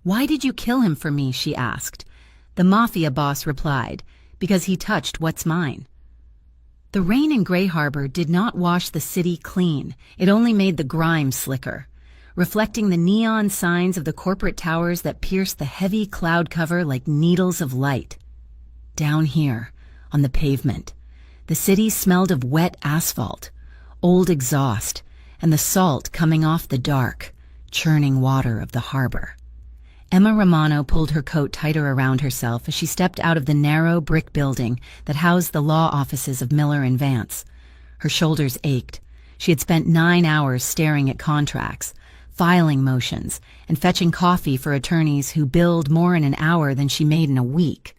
"Why did you kill him for me?" she asked. The Mafia boss replied, "Because he touched what's mine." The rain in Gray Harbor did not wash the city clean. It only made the grime slicker, reflecting the neon signs of the corporate towers that pierced the heavy cloud cover like needles of light. Down here, on the pavement, the city smelled of wet asphalt, old exhaust, and the salt coming off the dark, churning water of the harbor. Emma Romano pulled her coat tighter around herself as she stepped out of the narrow brick building that housed the law offices of Miller and Vance. Her shoulders ached. She had spent 9 hours staring at contracts, filing motions, and fetching coffee for attorneys who billed more in an hour than she made in a week.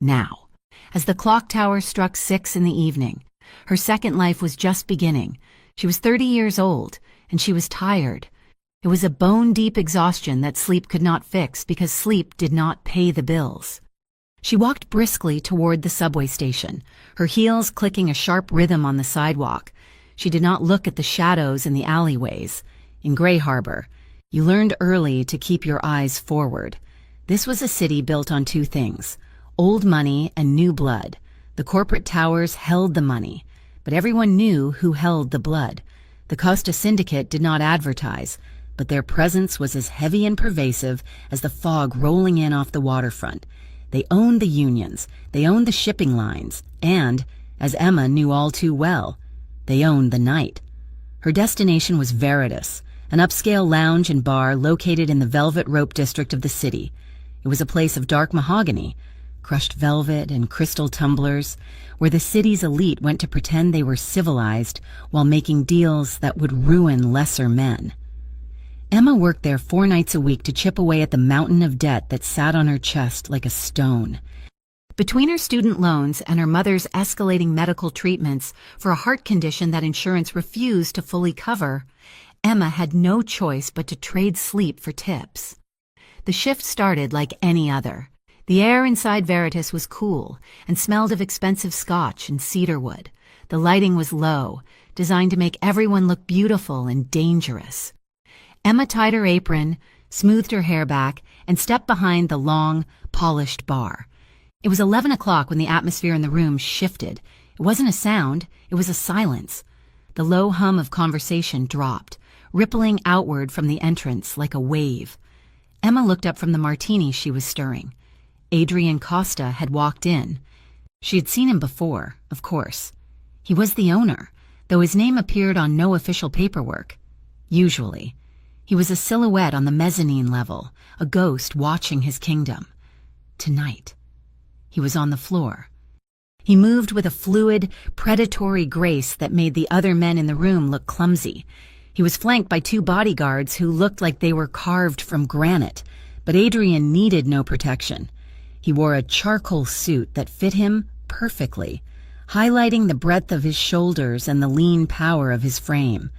Now, as the clock tower struck 6 in the evening, her second life was just beginning. She was 30 years old, and she was tired. It was a bone-deep exhaustion that sleep could not fix because sleep did not pay the bills. She walked briskly toward the subway station, her heels clicking a sharp rhythm on the sidewalk. She did not look at the shadows in the alleyways. In Gray Harbor, you learned early to keep your eyes forward. This was a city built on two things: old money and new blood. The corporate towers held the money, but everyone knew who held the blood. The Costa Syndicate did not advertise, but their presence was as heavy and pervasive as the fog rolling in off the waterfront. They owned the unions, they owned the shipping lines, and, as Emma knew all too well, they owned the night. Her destination was Veritas, an upscale lounge and bar located in the Velvet Rope district of the city. It was a place of dark mahogany, crushed velvet and crystal tumblers, where the city's elite went to pretend they were civilized while making deals that would ruin lesser men. Emma worked there 4 nights a week to chip away at the mountain of debt that sat on her chest like a stone. Between her student loans and her mother's escalating medical treatments for a heart condition that insurance refused to fully cover, Emma had no choice but to trade sleep for tips. The shift started like any other. The air inside Veritas was cool and smelled of expensive scotch and cedarwood. The lighting was low, designed to make everyone look beautiful and dangerous. Emma tied her apron, smoothed her hair back, and stepped behind the long, polished bar. It was 11 o'clock when the atmosphere in the room shifted. It wasn't a sound, it was a silence. The low hum of conversation dropped, rippling outward from the entrance like a wave. Emma looked up from the martini she was stirring. Adrian Costa had walked in. She had seen him before, of course. He was the owner, though his name appeared on no official paperwork. Usually. He was a silhouette on the mezzanine level, a ghost watching his kingdom. Tonight, he was on the floor. He moved with a fluid, predatory grace that made the other men in the room look clumsy. He was flanked by 2 bodyguards who looked like they were carved from granite, but Adrian needed no protection. He wore a charcoal suit that fit him perfectly, highlighting the breadth of his shoulders and the lean power of his frame.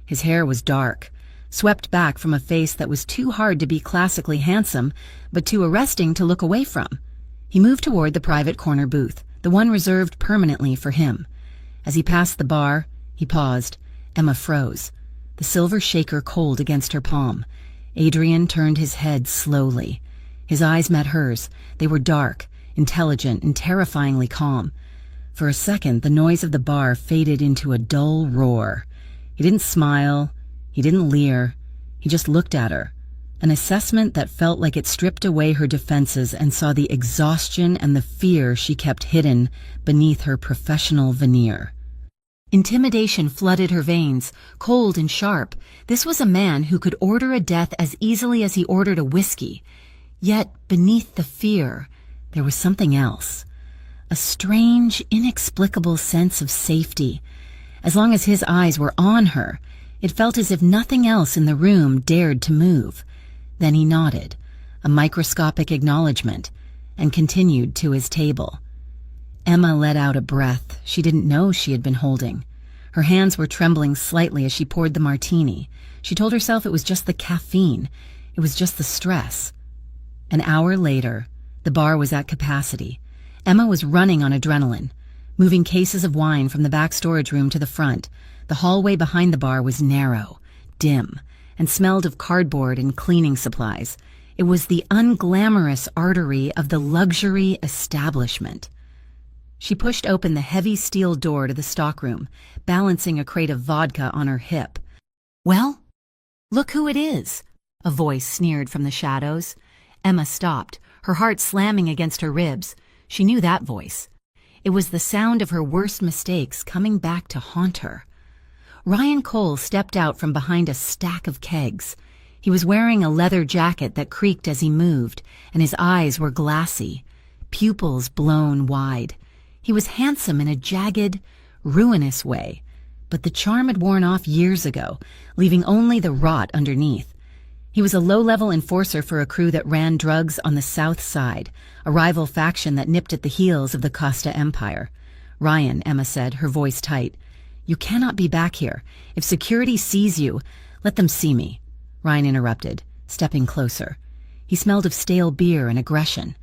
His hair was dark, swept back from a face that was too hard to be classically handsome, but too arresting to look away from. He moved toward the private corner booth, the one reserved permanently for him. As he passed the bar, he paused. Emma froze, the silver shaker cold against her palm. Adrian turned his head slowly. His eyes met hers. They were dark, intelligent, and terrifyingly calm. For a second, the noise of the bar faded into a dull roar. He didn't smile. He didn't leer. He just looked at her, an assessment that felt like it stripped away her defenses and saw the exhaustion and the fear she kept hidden beneath her professional veneer. Intimidation flooded her veins, cold and sharp. This was a man who could order a death as easily as he ordered a whiskey. Yet, beneath the fear, there was something else. A strange, inexplicable sense of safety. As long as his eyes were on her, it felt as if nothing else in the room dared to move. Then he nodded, a microscopic acknowledgement, and continued to his table. Emma let out a breath she didn't know she had been holding. Her hands were trembling slightly as she poured the martini. She told herself it was just the caffeine. It was just the stress. An hour later, the bar was at capacity. Emma was running on adrenaline, moving cases of wine from the back storage room to the front. The hallway behind the bar was narrow, dim, and smelled of cardboard and cleaning supplies. It was the unglamorous artery of the luxury establishment. She pushed open the heavy steel door to the stockroom, balancing a crate of vodka on her hip. "Well, look who it is," a voice sneered from the shadows. Emma stopped, her heart slamming against her ribs. She knew that voice. It was the sound of her worst mistakes coming back to haunt her. Ryan Cole stepped out from behind a stack of kegs. He was wearing a leather jacket that creaked as he moved, and his eyes were glassy, pupils blown wide. He was handsome in a jagged, ruinous way, but the charm had worn off years ago, leaving only the rot underneath. He was a low-level enforcer for a crew that ran drugs on the South Side, a rival faction that nipped at the heels of the Costa Empire. "Ryan," Emma said, her voice tight, "you cannot be back here. If security sees you, let them see me." Ryan interrupted, stepping closer. He smelled of stale beer and aggression.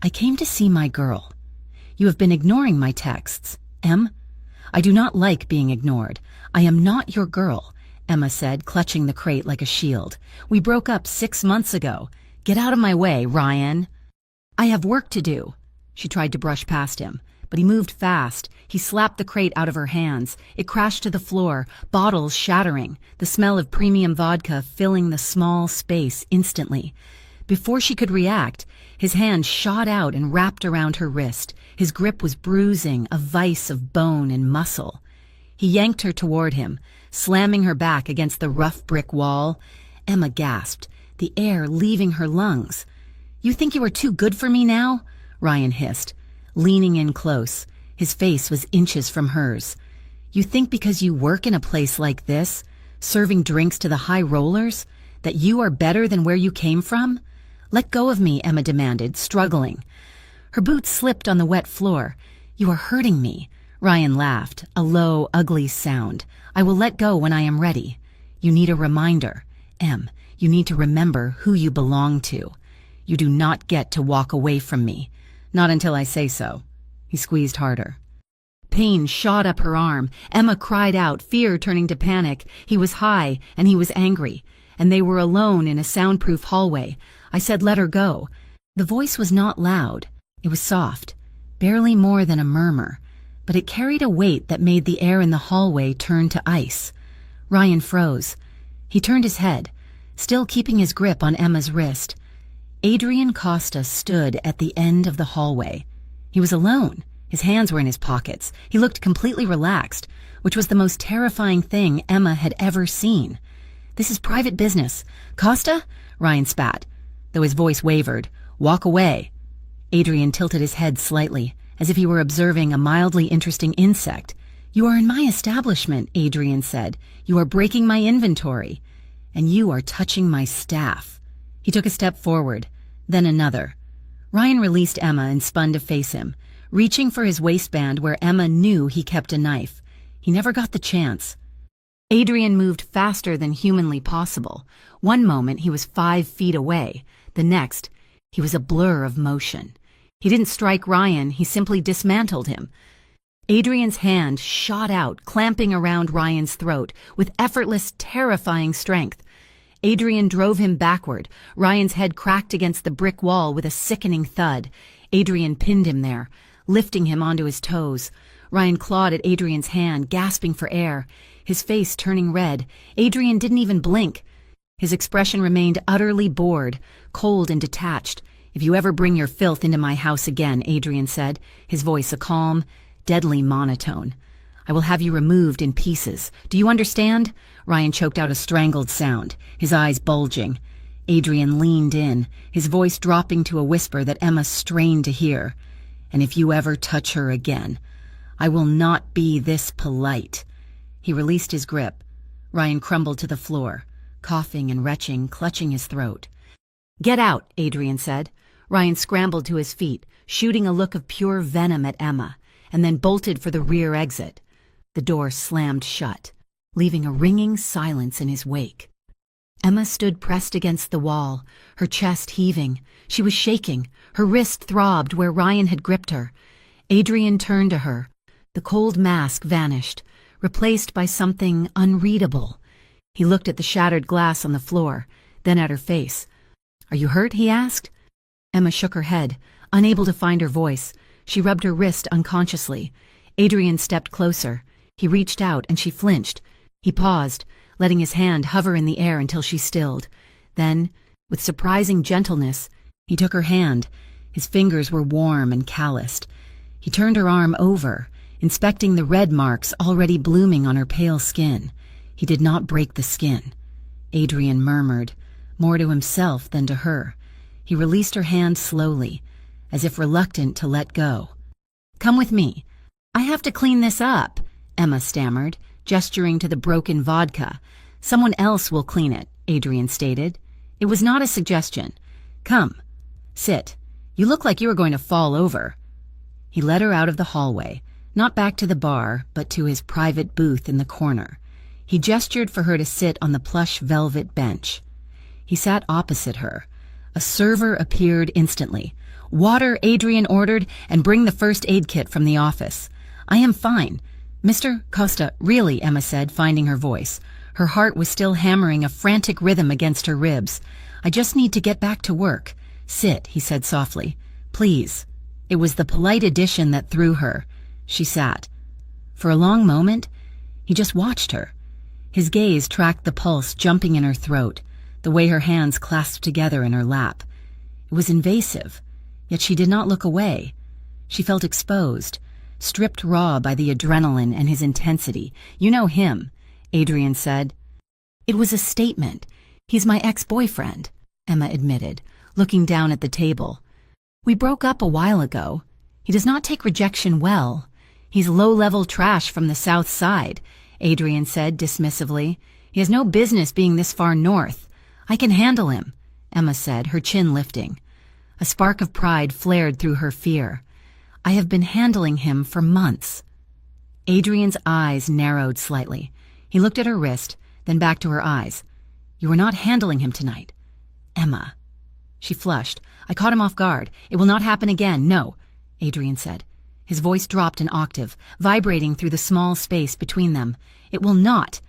"I came to see my girl. You have been ignoring my texts. Em? I do not like being ignored. I am not your girl," Emma said, clutching the crate like a shield. "We broke up 6 months ago. Get out of my way, Ryan." "I have work to do." She tried to brush past him, but he moved fast. He slapped the crate out of her hands. It crashed to the floor, bottles shattering, the smell of premium vodka filling the small space instantly. Before she could react, his hand shot out and wrapped around her wrist. His grip was bruising, a vice of bone and muscle. He yanked her toward him, slamming her back against the rough brick wall. Emma gasped, the air leaving her lungs. "You think you are too good for me now?" Ryan hissed, leaning in close. His face was inches from hers. "You think because you work in a place like this, serving drinks to the high rollers, that you are better than where you came from?" "Let go of me," Emma demanded, struggling. Her boots slipped on the wet floor. "You are hurting me." Ryan laughed, a low, ugly sound. "I will let go when I am ready. You need a reminder. Em, you need to remember who you belong to. You do not get to walk away from me. Not until I say so." He squeezed harder. Pain shot up her arm. Emma cried out, fear turning to panic. He was high, and he was angry, and they were alone in a soundproof hallway. I said let her go. The voice was not loud. It was soft, barely more than a murmur, but it carried a weight that made the air in the hallway turn to ice. Ryan froze. He turned his head, still keeping his grip on Emma's wrist. Adrian Costa stood at the end of the hallway. He was alone. His hands were in his pockets. He looked completely relaxed, which was the most terrifying thing Emma had ever seen. "This is private business. Costa?" Ryan spat, though his voice wavered. "Walk away." Adrian tilted his head slightly, as if he were observing a mildly interesting insect. "You are in my establishment," Adrian said. "You are breaking my inventory. And you are touching my staff." He took a step forward, then another. Ryan released Emma and spun to face him, reaching for his waistband where Emma knew he kept a knife. He never got the chance. Adrian moved faster than humanly possible. One moment he was 5 feet away. The next, he was a blur of motion. He didn't strike Ryan, he simply dismantled him. Adrian's hand shot out, clamping around Ryan's throat with effortless, terrifying strength. Adrian drove him backward. Ryan's head cracked against the brick wall with a sickening thud. Adrian pinned him there, lifting him onto his toes. Ryan clawed at Adrian's hand, gasping for air, his face turning red. Adrian didn't even blink. His expression remained utterly bored, cold and detached. "If you ever bring your filth into my house again," Adrian said, his voice a calm, deadly monotone, "I will have you removed in pieces. Do you understand?" Ryan choked out a strangled sound, his eyes bulging. Adrian leaned in, his voice dropping to a whisper that Emma strained to hear. "And if you ever touch her again, I will not be this polite." He released his grip. Ryan crumbled to the floor, coughing and retching, clutching his throat. "Get out," Adrian said. Ryan scrambled to his feet, shooting a look of pure venom at Emma, and then bolted for the rear exit. The door slammed shut, leaving a ringing silence in his wake. Emma stood pressed against the wall, her chest heaving. She was shaking. Her wrist throbbed where Ryan had gripped her. Adrian turned to her. The cold mask vanished, replaced by something unreadable. He looked at the shattered glass on the floor, then at her face. "Are you hurt?" he asked. Emma shook her head, unable to find her voice. She rubbed her wrist unconsciously. Adrian stepped closer. He reached out and she flinched. He paused, letting his hand hover in the air until she stilled. Then, with surprising gentleness, he took her hand. His fingers were warm and calloused. He turned her arm over, inspecting the red marks already blooming on her pale skin. He did not break the skin. Adrian murmured, more to himself than to her. He released her hand slowly, as if reluctant to let go. "Come with me. I have to clean this up," Emma stammered, gesturing to the broken vodka. "Someone else will clean it," Adrian stated. It was not a suggestion. "Come. Sit. You look like you are going to fall over." He led her out of the hallway, not back to the bar, but to his private booth in the corner. He gestured for her to sit on the plush velvet bench. He sat opposite her. A server appeared instantly. "Water," Adrian ordered, "and bring the first aid kit from the office." "I am fine. Mr. Costa," "Really," Emma said, finding her voice. Her heart was still hammering a frantic rhythm against her ribs. "I just need to get back to work." "Sit," he said softly. "Please." It was the polite addition that threw her. She sat. For a long moment, he just watched her. His gaze tracked the pulse jumping in her throat, the way her hands clasped together in her lap. It was invasive, yet she did not look away. She felt exposed, stripped raw by the adrenaline and his intensity. "You know him," Adrian said. "It was a statement. He's my ex-boyfriend," Emma admitted, looking down at the table. "We broke up a while ago. He does not take rejection well. He's low-level trash from the South Side," Adrian said dismissively. "He has no business being this far north. I can handle him," Emma said, her chin lifting. A spark of pride flared through her fear. "I have been handling him for months." Adrian's eyes narrowed slightly. He looked at her wrist, then back to her eyes. "You are not handling him tonight." "Emma." She flushed. "I caught him off guard. It will not happen again, no," Adrian said. His voice dropped an octave, vibrating through the small space between them. "It will not.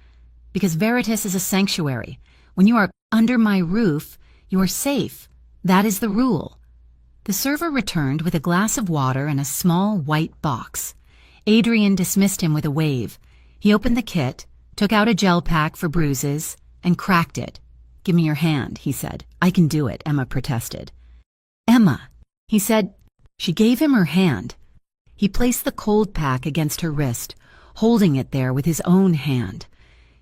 Because Veritas is a sanctuary. When you are under my roof, you are safe. That is the rule." The server returned with a glass of water and a small white box. Adrian dismissed him with a wave. He opened the kit, took out a gel pack for bruises, and cracked it. "Give me your hand," he said. "I can do it," Emma protested. "Emma," he said. She gave him her hand. He placed the cold pack against her wrist, holding it there with his own hand.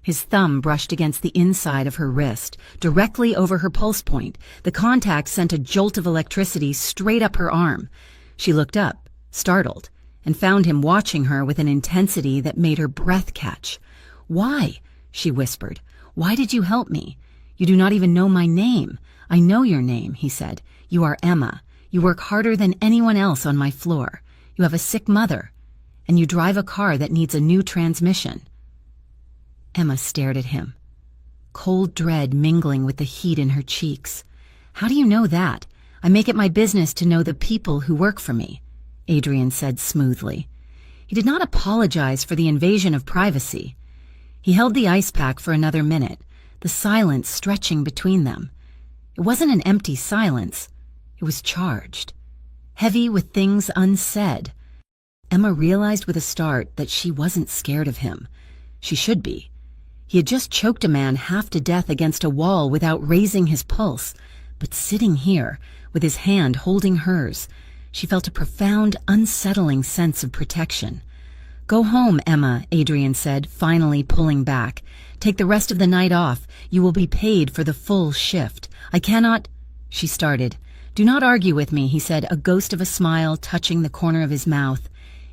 His thumb brushed against the inside of her wrist, directly over her pulse point. The contact sent a jolt of electricity straight up her arm. She looked up, startled, and found him watching her with an intensity that made her breath catch. "Why?" she whispered. "Why did you help me? You do not even know my name." "I know your name," he said. "You are Emma. You work harder than anyone else on my floor. You have a sick mother, and you drive a car that needs a new transmission." Emma stared at him, cold dread mingling with the heat in her cheeks. "How do you know that? I make it my business to know the people who work for me," Adrian said smoothly. He did not apologize for the invasion of privacy. He held the ice pack for another minute, the silence stretching between them. It wasn't an empty silence. It was charged, heavy with things unsaid. Emma realized with a start that she wasn't scared of him. She should be. He had just choked a man half to death against a wall without raising his pulse. But sitting here, with his hand holding hers, she felt a profound, unsettling sense of protection. "Go home, Emma," Adrian said, finally pulling back. "Take the rest of the night off. You will be paid for the full shift. I cannot—" She started. "Do not argue with me," he said, a ghost of a smile touching the corner of his mouth.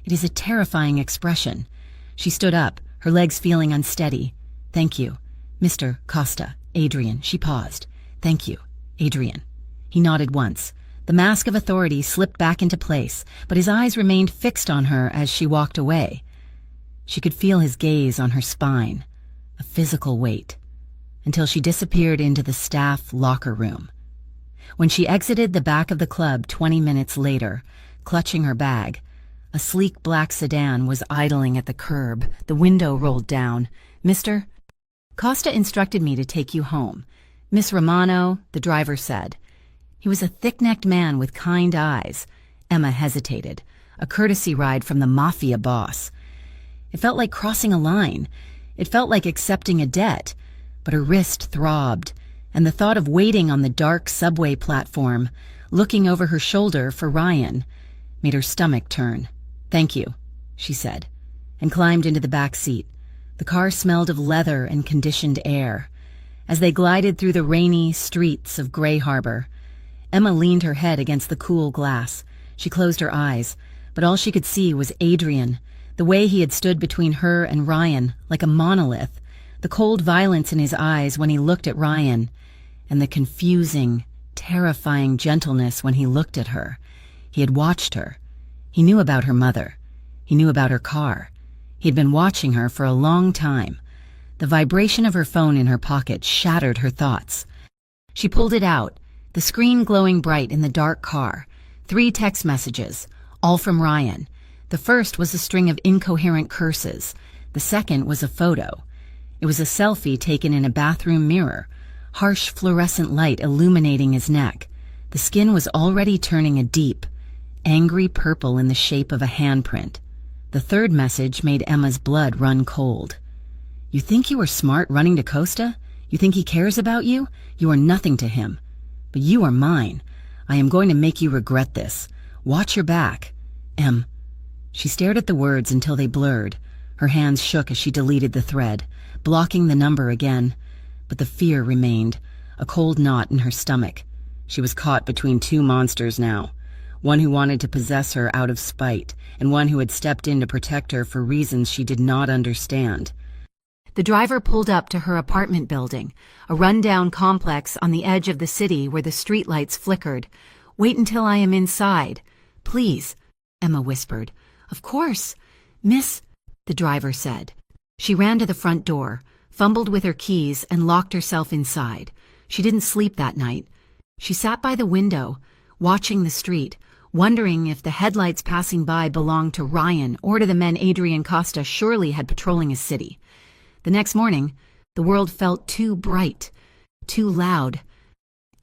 "It is a terrifying expression." She stood up, her legs feeling unsteady. "Thank you, Mr. Costa, Adrian." She paused. "Thank you, Adrian." He nodded once. The mask of authority slipped back into place, but his eyes remained fixed on her as she walked away. She could feel his gaze on her spine, a physical weight, until she disappeared into the staff locker room. When she exited the back of the club 20 minutes later, clutching her bag, a sleek black sedan was idling at the curb, the window rolled down. "Mr. Costa instructed me to take you home." "Miss Romano," the driver said. He was a thick-necked man with kind eyes. Emma hesitated. A courtesy ride from the Mafia boss. It felt like crossing a line. It felt like accepting a debt. But her wrist throbbed, and the thought of waiting on the dark subway platform, looking over her shoulder for Ryan, made her stomach turn. "Thank you," she said, and climbed into the back seat. The car smelled of leather and conditioned air. As they glided through the rainy streets of Gray Harbor, Emma leaned her head against the cool glass. She closed her eyes, but all she could see was Adrian, the way he had stood between her and Ryan like a monolith, the cold violence in his eyes when he looked at Ryan, and the confusing, terrifying gentleness when he looked at her. He had watched her. He knew about her mother. He knew about her car. He had been watching her for a long time. The vibration of her phone in her pocket shattered her thoughts. She pulled it out, the screen glowing bright in the dark car. 3 text messages, all from Ryan. The first was a string of incoherent curses. The second was a photo. It was a selfie taken in a bathroom mirror, harsh fluorescent light illuminating his neck. The skin was already turning a deep, angry purple in the shape of a handprint. The third message made Emma's blood run cold. "You think you are smart running to Costa? You think he cares about you? You are nothing to him. But you are mine. I am going to make you regret this. Watch your back. Em." She stared at the words until they blurred. Her hands shook as she deleted the thread, blocking the number again. But the fear remained, a cold knot in her stomach. She was caught between 2 monsters now. One who wanted to possess her out of spite, and one who had stepped in to protect her for reasons she did not understand. The driver pulled up to her apartment building, a run-down complex on the edge of the city where the streetlights flickered. "Wait until I am inside. Please," Emma whispered. "Of course, Miss," the driver said. She ran to the front door, fumbled with her keys, and locked herself inside. She didn't sleep that night. She sat by the window, watching the street, wondering if the headlights passing by belonged to Ryan or to the men Adrian Costa surely had patrolling his city. The next morning, the world felt too bright, too loud.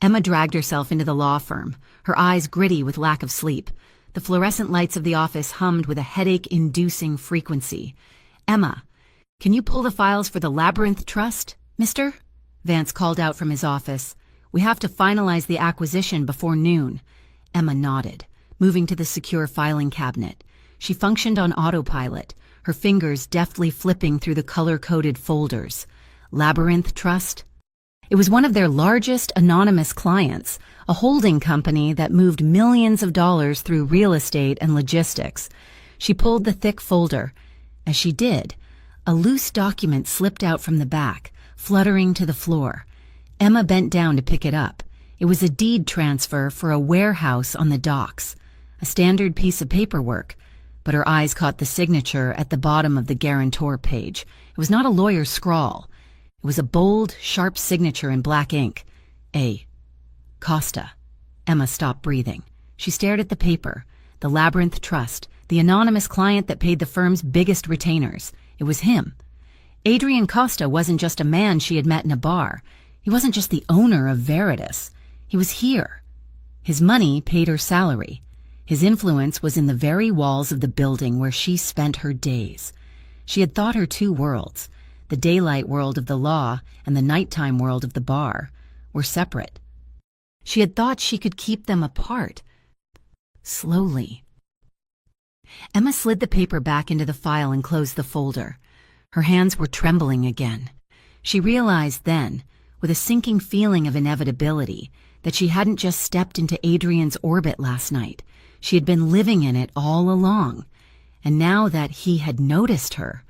Emma dragged herself into the law firm, her eyes gritty with lack of sleep. The fluorescent lights of the office hummed with a headache-inducing frequency. "Emma, can you pull the files for the Labyrinth Trust, mister?" Vance called out from his office. "We have to finalize the acquisition before noon." Emma nodded, moving to the secure filing cabinet. She functioned on autopilot, her fingers deftly flipping through the color-coded folders. Labyrinth Trust? It was one of their largest anonymous clients, a holding company that moved millions of dollars through real estate and logistics. She pulled the thick folder. As she did, a loose document slipped out from the back, fluttering to the floor. Emma bent down to pick it up. It was a deed transfer for a warehouse on the docks, a standard piece of paperwork, but her eyes caught the signature at the bottom of the guarantor page. It was not a lawyer's scrawl. It was a bold, sharp signature in black ink. A. Costa. Emma stopped breathing. She stared at the paper. The Labyrinth Trust, the anonymous client that paid the firm's biggest retainers. It was him. Adrian Costa wasn't just a man she had met in a bar. He wasn't just the owner of Veritas. He was here. His money paid her salary. His influence was in the very walls of the building where she spent her days. She had thought her 2 worlds, the daylight world of the law and the nighttime world of the bar, were separate. She had thought she could keep them apart. Slowly. Emma slid the paper back into the file and closed the folder. Her hands were trembling again. She realized then, with a sinking feeling of inevitability, that she hadn't just stepped into Adrian's orbit last night. She had been living in it all along. And now that he had noticed her,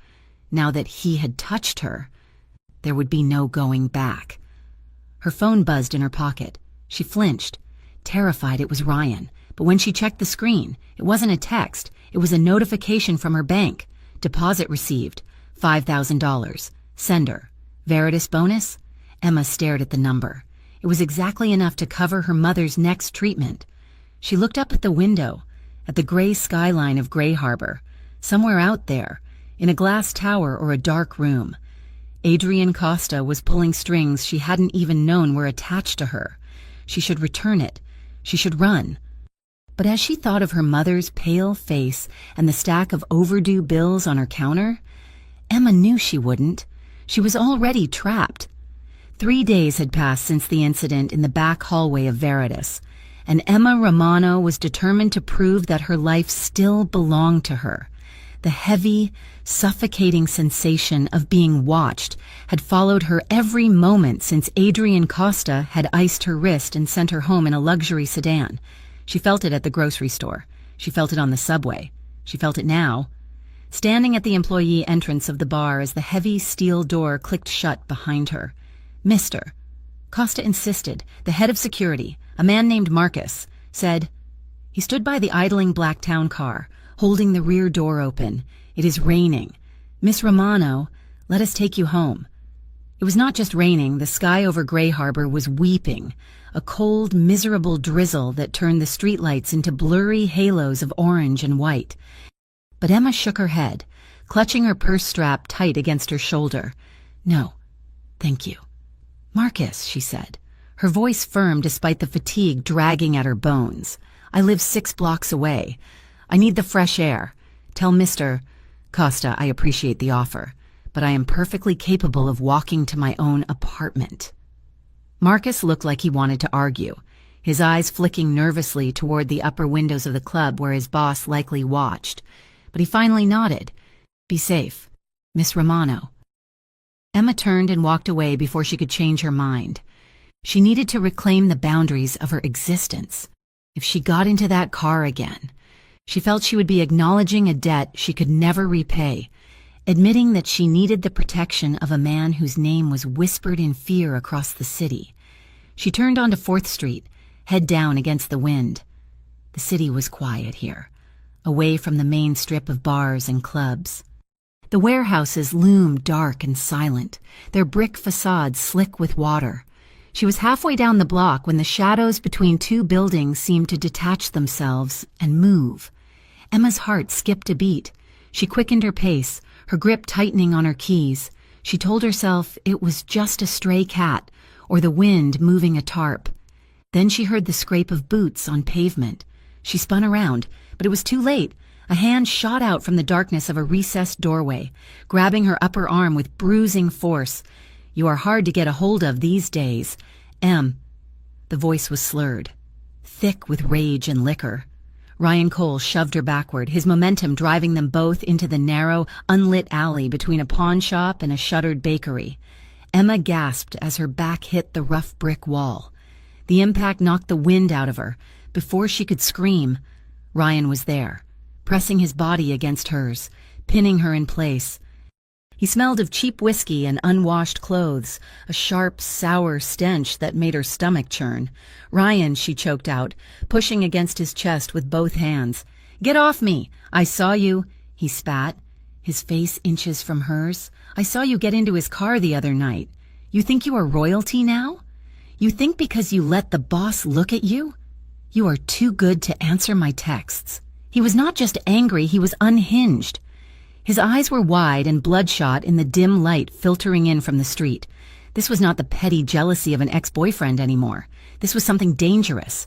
now that he had touched her, there would be no going back. Her phone buzzed in her pocket. She flinched, terrified it was Ryan. But when she checked the screen, it wasn't a text. It was a notification from her bank. Deposit received. $5,000. Sender. Veritas bonus? Emma stared at the number. It was exactly enough to cover her mother's next treatment. She looked up at the window, at the gray skyline of Gray Harbor. Somewhere out there, in a glass tower or a dark room, Adrian Costa was pulling strings she hadn't even known were attached to her. She should return it, She should run. But as she thought of her mother's pale face and the stack of overdue bills on her counter, Emma knew she wouldn't. She was already trapped. 3 days had passed since the incident in the back hallway of Veritas, and Emma Romano was determined to prove that her life still belonged to her. The heavy, suffocating sensation of being watched had followed her every moment since Adrian Costa had iced her wrist and sent her home in a luxury sedan. She felt it at the grocery store. She felt it on the subway. She felt it now. Standing at the employee entrance of the bar as the heavy steel door clicked shut behind her. "Mister," Costa insisted, the head of security, a man named Marcus, said. He stood by the idling black town car, holding the rear door open. "It is raining. Miss Romano, let us take you home." It was not just raining. The sky over Gray Harbor was weeping, a cold, miserable drizzle that turned the streetlights into blurry halos of orange and white. But Emma shook her head, clutching her purse strap tight against her shoulder. "No, thank you." "Marcus," she said, her voice firm despite the fatigue dragging at her bones. "I live 6 blocks away. I need the fresh air. Tell Mr. Costa I appreciate the offer, but I am perfectly capable of walking to my own apartment." Marcus looked like he wanted to argue, his eyes flicking nervously toward the upper windows of the club where his boss likely watched. But he finally nodded. "Be safe, Miss Romano." Emma turned and walked away before she could change her mind. She needed to reclaim the boundaries of her existence. If she got into that car again, she felt she would be acknowledging a debt she could never repay, admitting that she needed the protection of a man whose name was whispered in fear across the city. She turned onto 4th Street, head down against the wind. The city was quiet here, away from the main strip of bars and clubs. The warehouses loomed dark and silent, their brick facades slick with water. She was halfway down the block when the shadows between 2 buildings seemed to detach themselves and move. Emma's heart skipped a beat. She quickened her pace, her grip tightening on her keys. She told herself it was just a stray cat or the wind moving a tarp. Then she heard the scrape of boots on pavement. She spun around, but it was too late. A hand shot out from the darkness of a recessed doorway, grabbing her upper arm with bruising force. "You are hard to get a hold of these days, Em." The voice was slurred, thick with rage and liquor. Ryan Cole shoved her backward, his momentum driving them both into the narrow, unlit alley between a pawn shop and a shuttered bakery. Emma gasped as her back hit the rough brick wall. The impact knocked the wind out of her. Before she could scream, Ryan was there, pressing his body against hers, pinning her in place. He smelled of cheap whiskey and unwashed clothes, a sharp, sour stench that made her stomach churn. "Ryan," she choked out, pushing against his chest with both hands. "Get off me! I saw you," he spat, his face inches from hers. "I saw you get into his car the other night. You think you are royalty now? You think because you let the boss look at you? You are too good to answer my texts." He was not just angry, he was unhinged. His eyes were wide and bloodshot in the dim light filtering in from the street. This was not the petty jealousy of an ex-boyfriend anymore. This was something dangerous.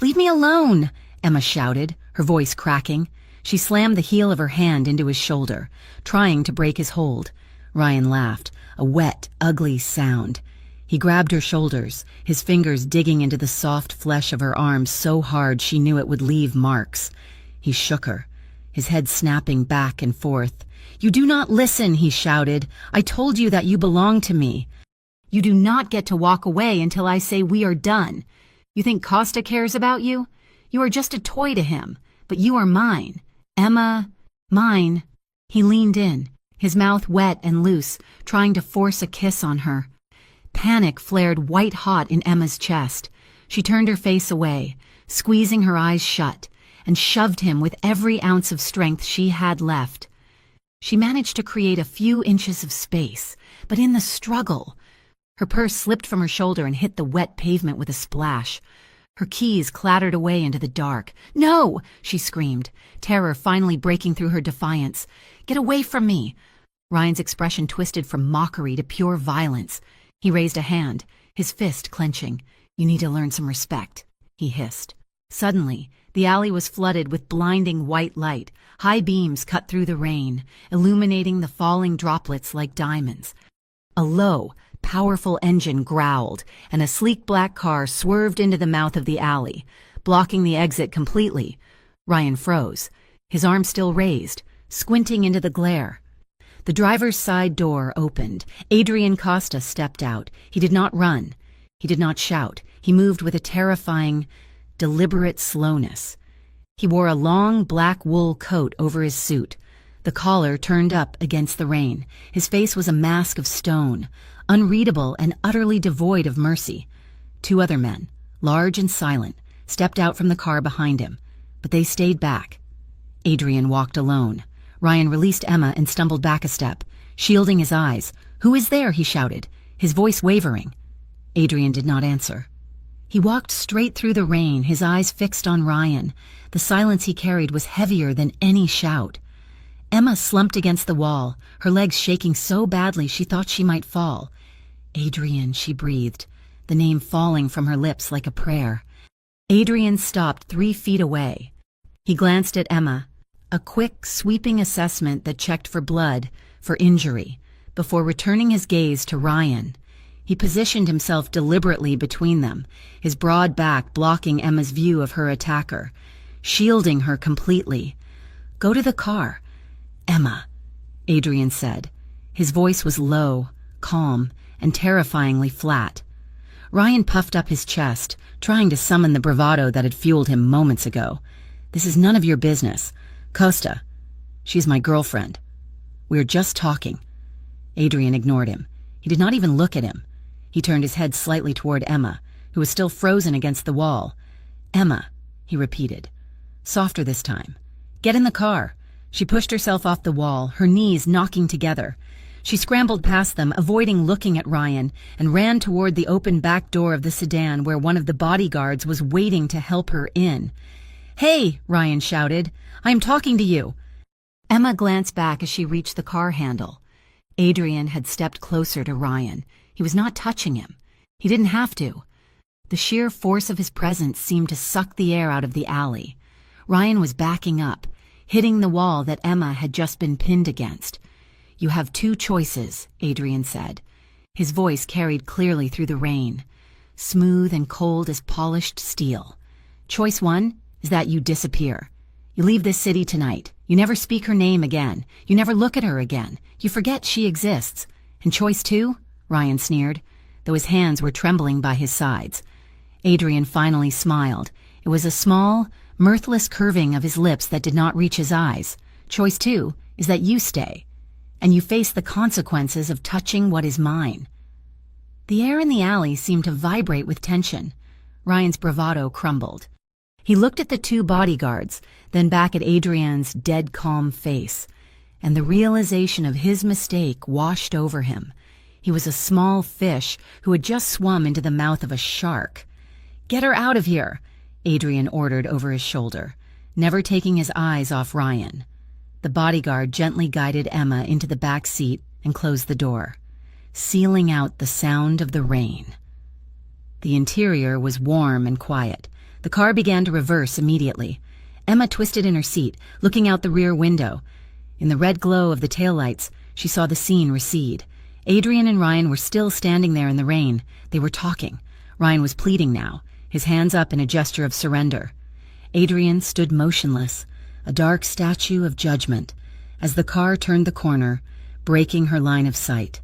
"Leave me alone," Emma shouted, her voice cracking. She slammed the heel of her hand into his shoulder, trying to break his hold. Ryan laughed, a wet, ugly sound. He grabbed her shoulders, his fingers digging into the soft flesh of her arms so hard she knew it would leave marks. He shook her, his head snapping back and forth. "You do not listen," he shouted. "I told you that you belong to me. You do not get to walk away until I say we are done. You think Costa cares about you? You are just a toy to him, but you are mine. Emma, mine." He leaned in, his mouth wet and loose, trying to force a kiss on her. Panic flared white-hot in Emma's chest. She turned her face away, squeezing her eyes shut, and shoved him with every ounce of strength she had left. She managed to create a few inches of space, but in the struggle, her purse slipped from her shoulder and hit the wet pavement with a splash. Her keys clattered away into the dark. "No!" she screamed, terror finally breaking through her defiance. "Get away from me!" Ryan's expression twisted from mockery to pure violence. He raised a hand, his fist clenching. "You need to learn some respect," he hissed. Suddenly, the alley was flooded with blinding white light. High beams cut through the rain, illuminating the falling droplets like diamonds. A low, powerful engine growled, and a sleek black car swerved into the mouth of the alley, blocking the exit completely. Ryan froze, his arm still raised, squinting into the glare. The driver's side door opened. Adrian Costa stepped out. He did not run. He did not shout. He moved with a terrifying, deliberate slowness. He wore a long black wool coat over his suit, the collar turned up against the rain. His face was a mask of stone, unreadable and utterly devoid of mercy. Two other men, large and silent, stepped out from the car behind him, but they stayed back. Adrian walked alone. Ryan released Emma and stumbled back a step, shielding his eyes. "Who is there?" he shouted, his voice wavering. Adrian did not answer. He walked straight through the rain, his eyes fixed on Ryan. The silence he carried was heavier than any shout. Emma slumped against the wall, her legs shaking so badly she thought she might fall. "Adrian," she breathed, the name falling from her lips like a prayer. Adrian stopped 3 feet away. He glanced at Emma, a quick, sweeping assessment that checked for blood, for injury, before returning his gaze to Ryan. He positioned himself deliberately between them, his broad back blocking Emma's view of her attacker, shielding her completely. "Go to the car." "Emma," Adrian said. His voice was low, calm, and terrifyingly flat. Ryan puffed up his chest, trying to summon the bravado that had fueled him moments ago. "This is none of your business. Costa, she's my girlfriend. We're just talking." Adrian ignored him. He did not even look at him. He turned his head slightly toward Emma, who was still frozen against the wall. "Emma," he repeated, softer this time. "Get in the car." She pushed herself off the wall, her knees knocking together. She scrambled past them, avoiding looking at Ryan, and ran toward the open back door of the sedan where one of the bodyguards was waiting to help her in. "Hey!" Ryan shouted. "I am talking to you." Emma glanced back as she reached the car handle. Adrian had stepped closer to Ryan. He was not touching him. He didn't have to. The sheer force of his presence seemed to suck the air out of the alley. Ryan was backing up, hitting the wall that Emma had just been pinned against. "You have 2 choices," Adrian said. His voice carried clearly through the rain, smooth and cold as polished steel. "Choice 1 is that you disappear. You leave this city tonight. You never speak her name again. You never look at her again. You forget she exists. And choice 2? Ryan sneered, though his hands were trembling by his sides. Adrian finally smiled. It was a small, mirthless curving of his lips that did not reach his eyes. "Choice 2 is that you stay, and you face the consequences of touching what is mine." The air in the alley seemed to vibrate with tension. Ryan's bravado crumbled. He looked at the 2 bodyguards, then back at Adrian's dead calm face, and the realization of his mistake washed over him. He was a small fish who had just swum into the mouth of a shark. "Get her out of here," Adrian ordered over his shoulder, never taking his eyes off Ryan. The bodyguard gently guided Emma into the back seat and closed the door, sealing out the sound of the rain. The interior was warm and quiet. The car began to reverse immediately. Emma twisted in her seat, looking out the rear window. In the red glow of the taillights, she saw the scene recede. Adrian and Ryan were still standing there in the rain. They were talking. Ryan was pleading now, his hands up in a gesture of surrender. Adrian stood motionless, a dark statue of judgment, as the car turned the corner, breaking her line of sight.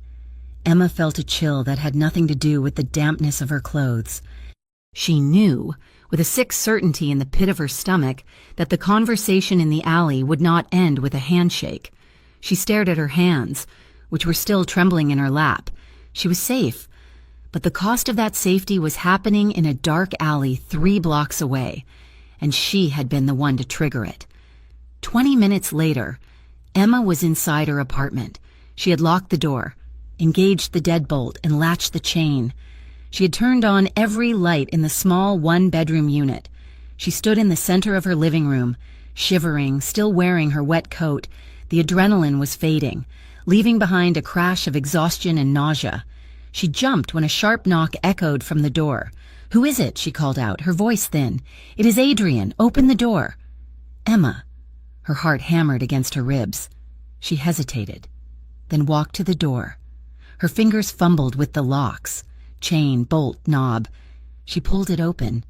Emma felt a chill that had nothing to do with the dampness of her clothes. She knew, with a sick certainty in the pit of her stomach, that the conversation in the alley would not end with a handshake. She stared at her hands, which were still trembling in her lap. She was safe, but the cost of that safety was happening in a dark alley 3 blocks away, and she had been the one to trigger it. 20 minutes later, Emma was inside her apartment. She had locked the door, engaged the deadbolt, and latched the chain. She had turned on every light in the small 1-bedroom unit. She stood in the center of her living room, shivering, still wearing her wet coat. The adrenaline was fading, leaving behind a crash of exhaustion and nausea. She jumped when a sharp knock echoed from the door. "Who is it?" she called out, her voice thin. "It is Adrian. Open the door." "Emma." Her heart hammered against her ribs. She hesitated, then walked to the door. Her fingers fumbled with the locks, chain, bolt, knob. She pulled it open.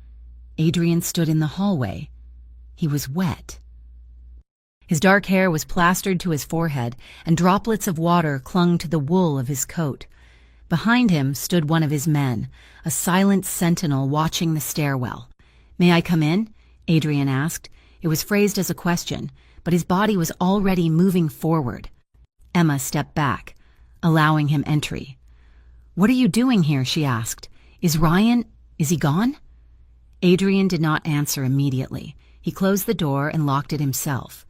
Adrian stood in the hallway. He was wet. His dark hair was plastered to his forehead, and droplets of water clung to the wool of his coat. Behind him stood one of his men, a silent sentinel watching the stairwell. "May I come in?" Adrian asked. It was phrased as a question, but his body was already moving forward. Emma stepped back, allowing him entry. "What are you doing here?" she asked. Is he gone?" Adrian did not answer immediately. He closed the door and locked it himself,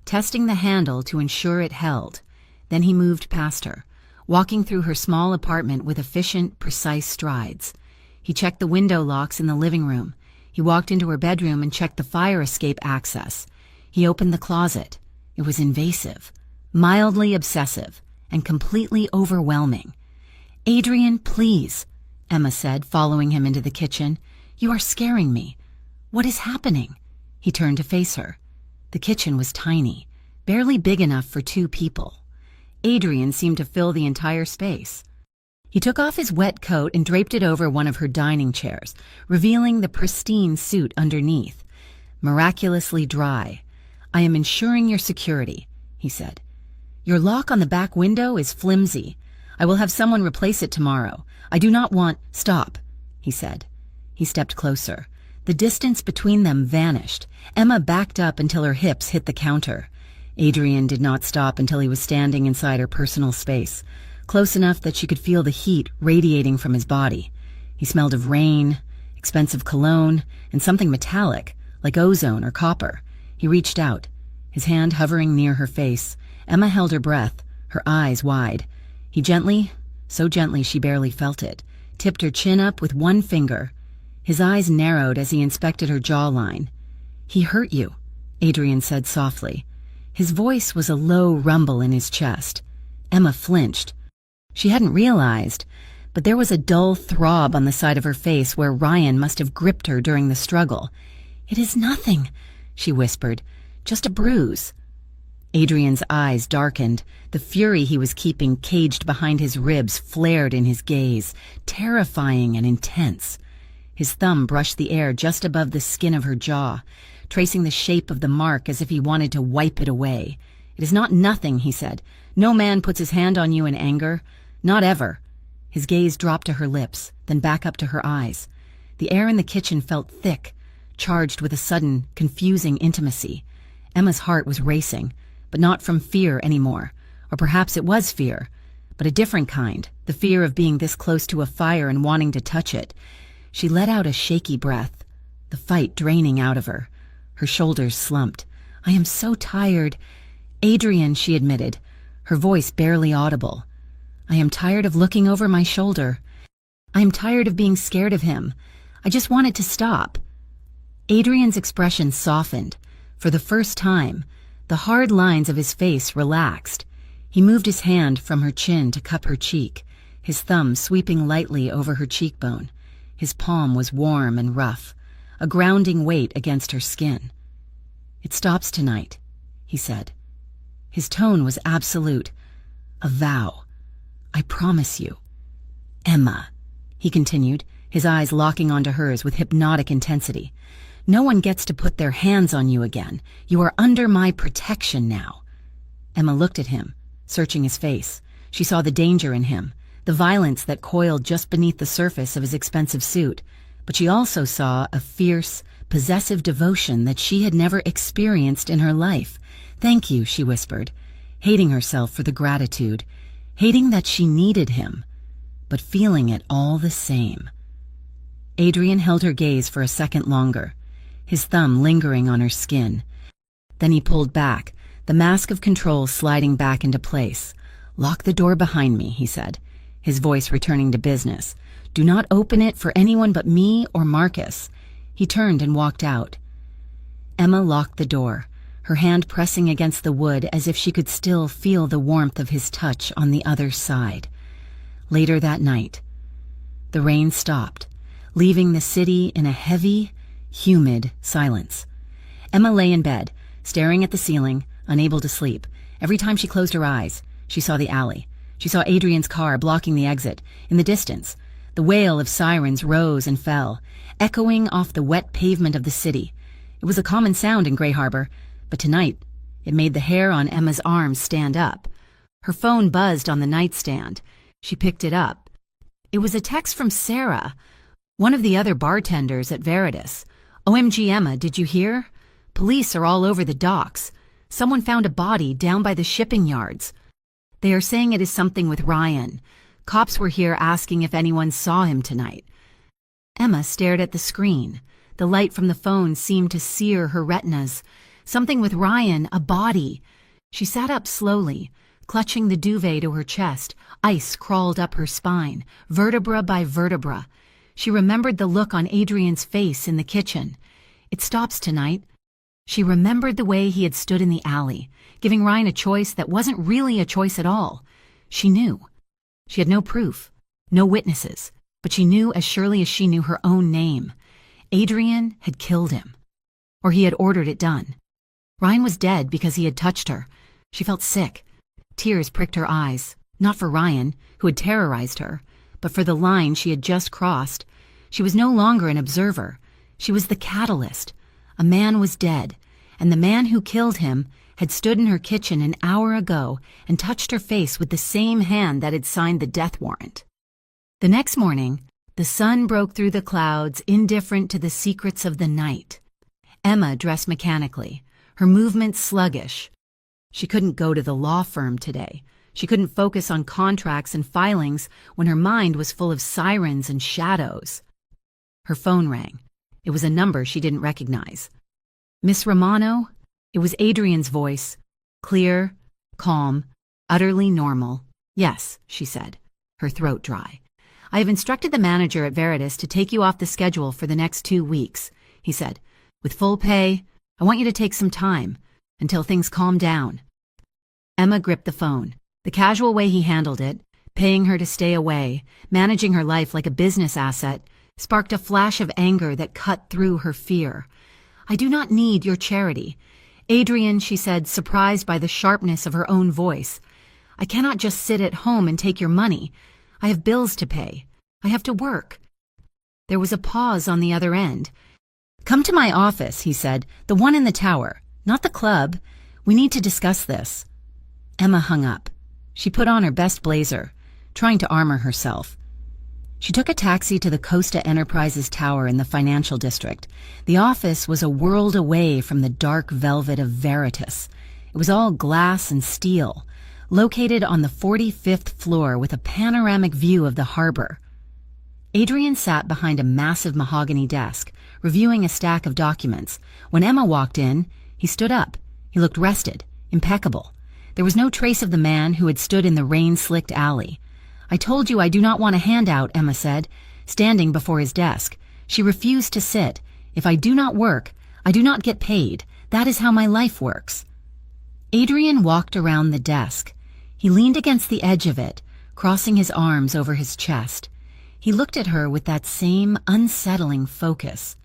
testing the handle to ensure it held. Then he moved past her, walking through her small apartment with efficient, precise strides. He checked the window locks in the living room. He walked into her bedroom and checked the fire escape access. He opened the closet. It was invasive, mildly obsessive, and completely overwhelming. "Adrian, please," Emma said, following him into the kitchen. "You are scaring me. What is happening?" He turned to face her. The kitchen was tiny, barely big enough for 2 people. Adrian seemed to fill the entire space. He took off his wet coat and draped it over one of her dining chairs, revealing the pristine suit underneath. Miraculously dry. "I am ensuring your security," he said. "Your lock on the back window is flimsy. I will have someone replace it tomorrow. I do not want—" "Stop," he said. He stepped closer. The distance between them vanished. Emma backed up until her hips hit the counter. Adrian did not stop until he was standing inside her personal space, close enough that she could feel the heat radiating from his body. He smelled of rain, expensive cologne, and something metallic, like ozone or copper. He reached out, his hand hovering near her face. Emma held her breath, her eyes wide. He gently, so gently she barely felt it, tipped her chin up with one finger. His eyes narrowed as he inspected her jawline. "He hurt you," Adrian said softly. His voice was a low rumble in his chest. Emma flinched. She hadn't realized, but there was a dull throb on the side of her face where Ryan must have gripped her during the struggle. "It is nothing," she whispered. "Just a bruise." Adrian's eyes darkened. The fury he was keeping caged behind his ribs flared in his gaze, terrifying and intense. His thumb brushed the air just above the skin of her jaw, tracing the shape of the mark as if he wanted to wipe it away. "It is not nothing," he said. "No man puts his hand on you in anger. Not ever." His gaze dropped to her lips, then back up to her eyes. The air in the kitchen felt thick, charged with a sudden, confusing intimacy. Emma's heart was racing, but not from fear anymore. Or perhaps it was fear, but a different kind, the fear of being this close to a fire and wanting to touch it. She let out a shaky breath, the fight draining out of her. Her shoulders slumped. "I am so tired." "Adrian," she admitted, her voice barely audible. "I am tired of looking over my shoulder. I am tired of being scared of him. I just want it to stop." Adrian's expression softened. For the first time, the hard lines of his face relaxed. He moved his hand from her chin to cup her cheek, his thumb sweeping lightly over her cheekbone. His palm was warm and rough, a grounding weight against her skin. "It stops tonight," he said. His tone was absolute, a vow. "I promise you." "Emma," he continued, his eyes locking onto hers with hypnotic intensity. "No one gets to put their hands on you again. You are under my protection now." Emma looked at him, searching his face. She saw the danger in him, the violence that coiled just beneath the surface of his expensive suit. But she also saw a fierce, possessive devotion that she had never experienced in her life. "Thank you," she whispered, hating herself for the gratitude, hating that she needed him, but feeling it all the same. Adrian held her gaze for a second longer, his thumb lingering on her skin. Then he pulled back, the mask of control sliding back into place. "Lock the door behind me," he said, his voice returning to business. "Do not open it for anyone but me or Marcus." He turned and walked out. Emma locked the door, her hand pressing against the wood as if she could still feel the warmth of his touch on the other side. Later that night, the rain stopped, leaving the city in a heavy, humid silence. Emma lay in bed, staring at the ceiling, unable to sleep. Every time she closed her eyes, she saw the alley. She saw Adrian's car blocking the exit. In the distance, the wail of sirens rose and fell, echoing off the wet pavement of the city. It was a common sound in Grey Harbor, but tonight it made the hair on Emma's arms stand up. Her phone buzzed on the nightstand. She picked it up. It was a text from Sarah, one of the other bartenders at Veritas. "OMG, Emma, did you hear? Police are all over the docks. Someone found a body down by the shipping yards. They are saying it is something with Ryan. Cops were here asking if anyone saw him tonight." Emma stared at the screen. The light from the phone seemed to sear her retinas. Something with Ryan, a body. She sat up slowly, clutching the duvet to her chest. Ice crawled up her spine, vertebra by vertebra. She remembered the look on Adrian's face in the kitchen. "It stops tonight." She remembered the way he had stood in the alley, giving Ryan a choice that wasn't really a choice at all. She knew. She had no proof, no witnesses, but she knew as surely as she knew her own name. Adrian had killed him, or he had ordered it done. Ryan was dead because he had touched her. She felt sick. Tears pricked her eyes, not for Ryan, who had terrorized her, but for the line she had just crossed. She was no longer an observer. She was the catalyst. A man was dead, and the man who killed him had stood in her kitchen an hour ago and touched her face with the same hand that had signed the death warrant. The next morning, the sun broke through the clouds, indifferent to the secrets of the night. Emma dressed mechanically, her movements sluggish. She couldn't go to the law firm today. She couldn't focus on contracts and filings when her mind was full of sirens and shadows. Her phone rang. It was a number she didn't recognize. "Miss Romano?" It was Adrian's voice, clear, calm, utterly normal. "Yes," she said, her throat dry. "I have instructed the manager at Veritas to take you off the schedule for the next 2 weeks," he said. "With full pay, I want you to take some time, until things calm down." Emma gripped the phone. The casual way he handled it, paying her to stay away, managing her life like a business asset, sparked a flash of anger that cut through her fear. "I do not need your charity." "Adrian," she said, surprised by the sharpness of her own voice, "I cannot just sit at home and take your money. I have bills to pay. I have to work." There was a pause on the other end. "Come to my office," he said, "the one in the tower, not the club. We need to discuss this." Emma hung up. She put on her best blazer, trying to armor herself. She took a taxi to the Costa Enterprises Tower in the financial district. The office was a world away from the dark velvet of Veritas. It was all glass and steel, located on the 45th floor with a panoramic view of the harbor. Adrian sat behind a massive mahogany desk, reviewing a stack of documents. When Emma walked in, he stood up. He looked rested, impeccable. There was no trace of the man who had stood in the rain-slicked alley. "I told you I do not want a handout," Emma said, standing before his desk. She refused to sit. "If I do not work, I do not get paid. That is how my life works." Adrian walked around the desk. He leaned against the edge of it, crossing his arms over his chest. He looked at her with that same unsettling focus.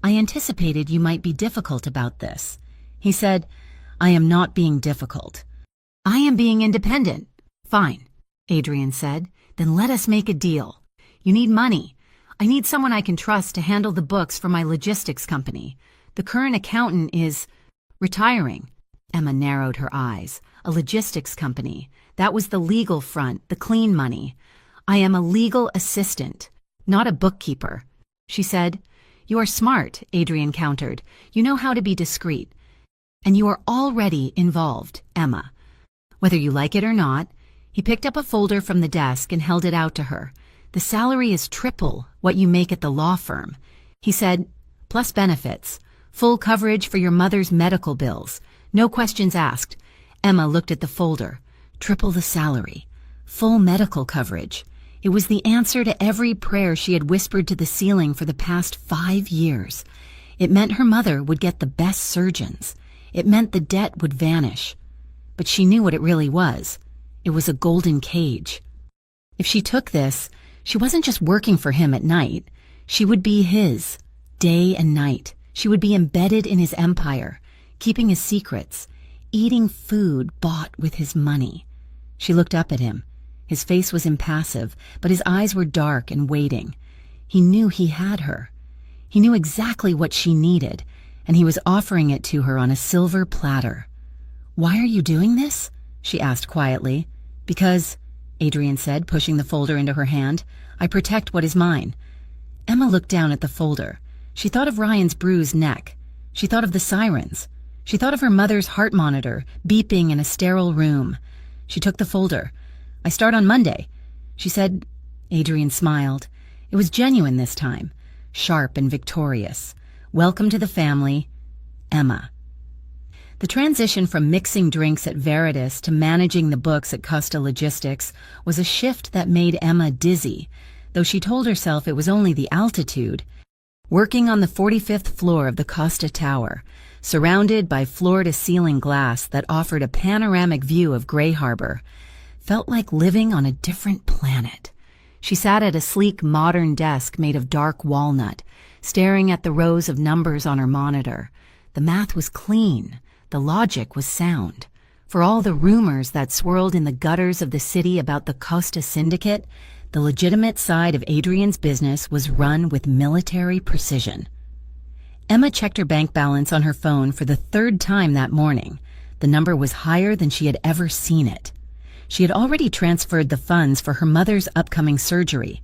"I anticipated you might be difficult about this." He said, "I am not being difficult. I am being independent." "Fine," Adrian said. "Then let us make a deal. You need money. I need someone I can trust to handle the books for my logistics company. The current accountant is retiring." Emma narrowed her eyes. "A logistics company. That was the legal front, the clean money. I am a legal assistant, not a bookkeeper." She said. "You are smart," Adrian countered. "You know how to be discreet. And you are already involved, Emma. Whether you like it or not." He picked up a folder from the desk and held it out to her. "The salary is triple what you make at the law firm," he said, "plus benefits. Full coverage for your mother's medical bills. No questions asked." Emma looked at the folder. Triple the salary. Full medical coverage. It was the answer to every prayer she had whispered to the ceiling for the past 5 years. It meant her mother would get the best surgeons. It meant the debt would vanish. But she knew what it really was. It was a golden cage. If she took this, she wasn't just working for him at night. She would be his, day and night. She would be embedded in his empire, keeping his secrets, eating food bought with his money. She looked up at him. His face was impassive, but his eyes were dark and waiting. He knew he had her. He knew exactly what she needed, and he was offering it to her on a silver platter. "Why are you doing this?" she asked quietly. "Because," Adrian said, pushing the folder into her hand, "I protect what is mine." Emma looked down at the folder. She thought of Ryan's bruised neck. She thought of the sirens. She thought of her mother's heart monitor beeping in a sterile room. She took the folder. "I start on Monday," she said. Adrian smiled. It was genuine this time, sharp and victorious. "Welcome to the family, Emma." The transition from mixing drinks at Veritas to managing the books at Costa Logistics was a shift that made Emma dizzy, though she told herself it was only the altitude. Working on the 45th floor of the Costa Tower, surrounded by floor-to-ceiling glass that offered a panoramic view of Gray Harbor, felt like living on a different planet. She sat at a sleek, modern desk made of dark walnut, staring at the rows of numbers on her monitor. The math was clean. The logic was sound. For all the rumors that swirled in the gutters of the city about the Costa Syndicate, the legitimate side of Adrian's business was run with military precision. Emma checked her bank balance on her phone for the third time that morning. The number was higher than she had ever seen it. She had already transferred the funds for her mother's upcoming surgery,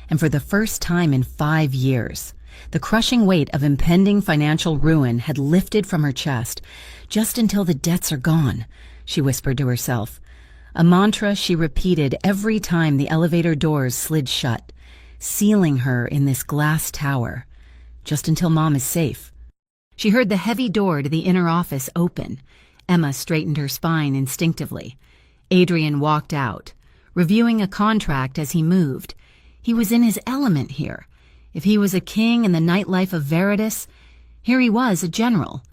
and for the first time in 5 years, the crushing weight of impending financial ruin had lifted from her chest. "Just until the debts are gone," she whispered to herself, a mantra she repeated every time the elevator doors slid shut, sealing her in this glass tower. Just until Mom is safe. She heard the heavy door to the inner office open. Emma straightened her spine instinctively. Adrian walked out, reviewing a contract as he moved. He was in his element here. If he was a king in the nightlife of Veritas, here he was a general.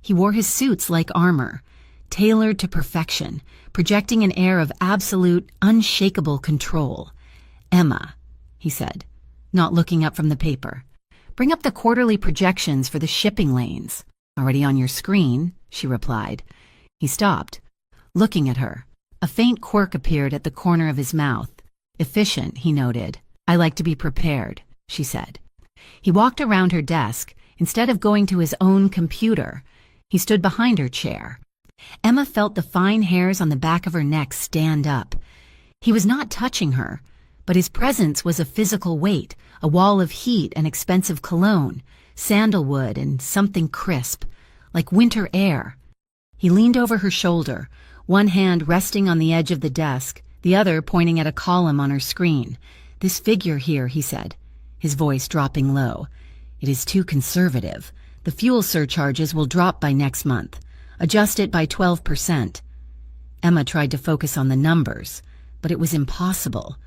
He wore his suits like armor, tailored to perfection, projecting an air of absolute, unshakable control. "Emma," he said, not looking up from the paper, "bring up the quarterly projections for the shipping lanes." "Already on your screen," she replied. He stopped, looking at her. A faint quirk appeared at the corner of his mouth. "Efficient," he noted. "I like to be prepared," she said. He walked around her desk. Instead of going to his own computer, he stood behind her chair. Emma felt the fine hairs on the back of her neck stand up. He was not touching her, but his presence was a physical weight, a wall of heat and expensive cologne, sandalwood and something crisp, like winter air. He leaned over her shoulder, one hand resting on the edge of the desk, the other pointing at a column on her screen. "This figure here," he said, his voice dropping low. "It is too conservative. The fuel surcharges will drop by next month. Adjust it by 12%. Emma tried to focus on the numbers, but it was impossible.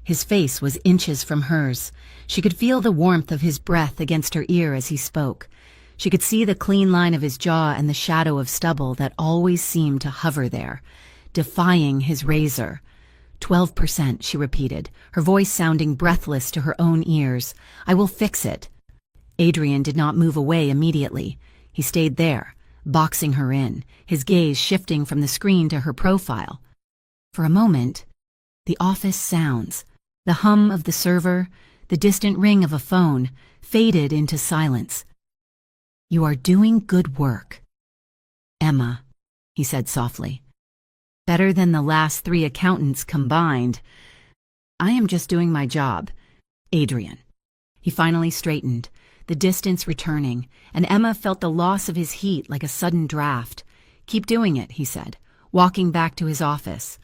His face was inches from hers. She could feel the warmth of his breath against her ear as he spoke. She could see the clean line of his jaw and the shadow of stubble that always seemed to hover there, defying his razor. 12%, she repeated, her voice sounding breathless to her own ears. "I will fix it." Adrian did not move away immediately. He stayed there, boxing her in, his gaze shifting from the screen to her profile. For a moment, the office sounds, the hum of the server, the distant ring of a phone, faded into silence. "You are doing good work, Emma," he said softly. "Better than the last 3 accountants combined." "I am just doing my job, Adrian." He finally straightened, the distance returning, and Emma felt the loss of his heat like a sudden draft. "Keep doing it," he said, walking back to his office.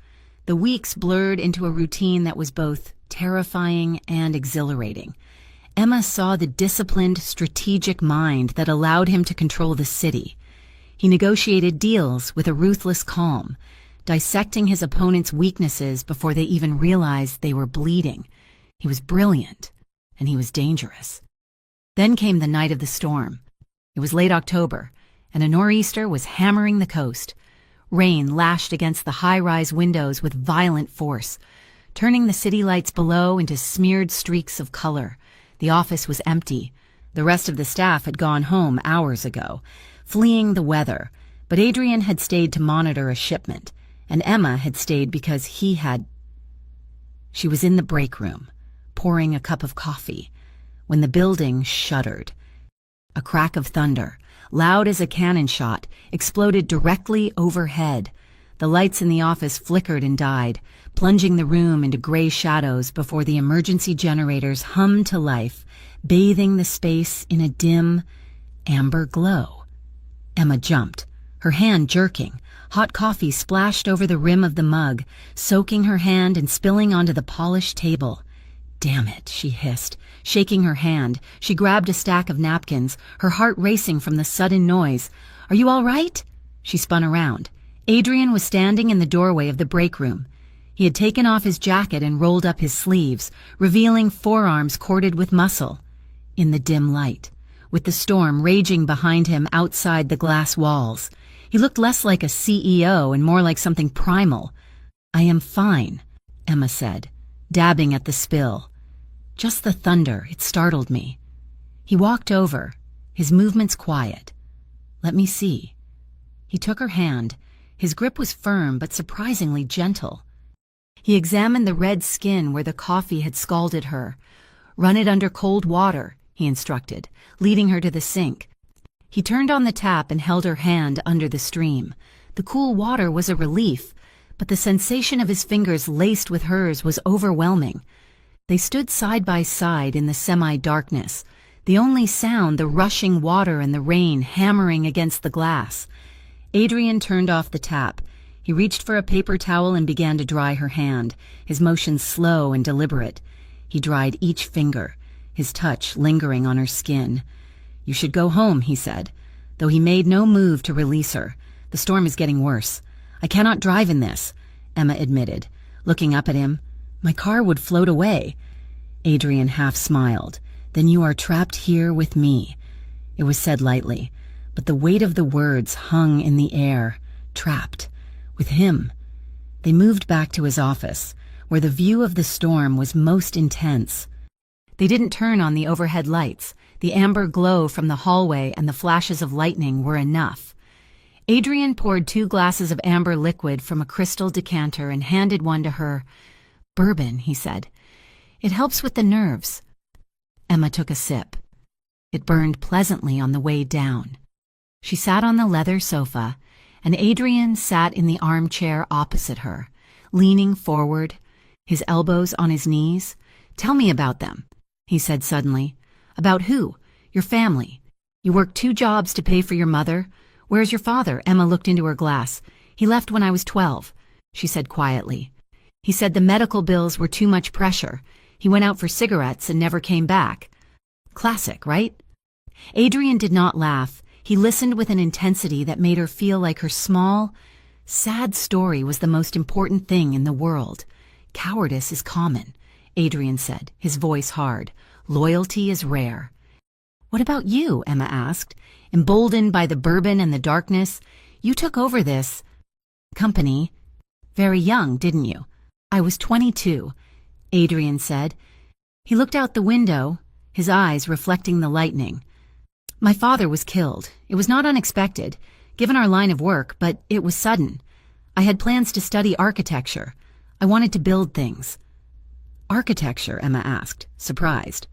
The weeks blurred into a routine that was both terrifying and exhilarating. Emma saw the disciplined, strategic mind that allowed him to control the city. He negotiated deals with a ruthless calm, dissecting his opponent's weaknesses before they even realized they were bleeding. He was brilliant, and he was dangerous. Then came the night of the storm. It was late October, and a nor'easter was hammering the coast. Rain lashed against the high-rise windows with violent force, turning the city lights below into smeared streaks of color. The office was empty. The rest of the staff had gone home hours ago, fleeing the weather, but Adrian had stayed to monitor a shipment, and Emma had stayed because he had... She was in the break room, pouring a cup of coffee, when the building shuddered. A crack of thunder, loud as a cannon shot, exploded directly overhead. The lights in the office flickered and died, plunging the room into gray shadows before the emergency generators hummed to life, bathing the space in a dim, amber glow. Emma jumped, her hand jerking. Hot coffee splashed over the rim of the mug, soaking her hand and spilling onto the polished table. "Damn it," she hissed, shaking her hand. She grabbed a stack of napkins, her heart racing from the sudden noise. "Are you all right?" She spun around. Adrian was standing in the doorway of the break room. He had taken off his jacket and rolled up his sleeves, revealing forearms corded with muscle. In the dim light, with the storm raging behind him outside the glass walls, he looked less like a CEO and more like something primal. "I am fine," Emma said, dabbing at the spill. "Just the thunder, it startled me." He walked over, his movements quiet. "Let me see." He took her hand. His grip was firm but surprisingly gentle. He examined the red skin where the coffee had scalded her. "Run it under cold water," he instructed, leading her to the sink. He turned on the tap and held her hand under the stream. The cool water was a relief, but the sensation of his fingers laced with hers was overwhelming. They stood side by side in the semi-darkness, the only sound the rushing water and the rain hammering against the glass. Adrian turned off the tap. He reached for a paper towel and began to dry her hand, his motions slow and deliberate. He dried each finger, his touch lingering on her skin. "You should go home," he said, though he made no move to release her. "The storm is getting worse." "I cannot drive in this," Emma admitted, looking up at him. "My car would float away." Adrian half smiled. "Then you are trapped here with me." It was said lightly, but the weight of the words hung in the air. Trapped. With him. They moved back to his office, where the view of the storm was most intense. They didn't turn on the overhead lights. The amber glow from the hallway and the flashes of lightning were enough. Adrian poured 2 glasses of amber liquid from a crystal decanter and handed one to her. "Bourbon," he said. "It helps with the nerves." Emma took a sip. It burned pleasantly on the way down. She sat on the leather sofa, and Adrian sat in the armchair opposite her, leaning forward, his elbows on his knees. "Tell me about them," he said suddenly. "About who? Your family. You worked 2 jobs to pay for your mother. Where's your father?" Emma looked into her glass. "He left when I was 12, she said quietly. "He said the medical bills were too much pressure. He went out for cigarettes and never came back." Classic, right? Adrian did not laugh. He listened with an intensity that made her feel like her small, sad story was the most important thing in the world. "Cowardice is common," Adrian said, his voice hard. "Loyalty is rare." "What about you?" Emma asked. Emboldened by the bourbon and the darkness, "You took over this company very young, didn't you?" "I was 22, Adrian said. He looked out the window, his eyes reflecting the lightning. "My father was killed. It was not unexpected, given our line of work, but it was sudden. I had plans to study architecture. I wanted to build things." "Architecture?" Emma asked, surprised.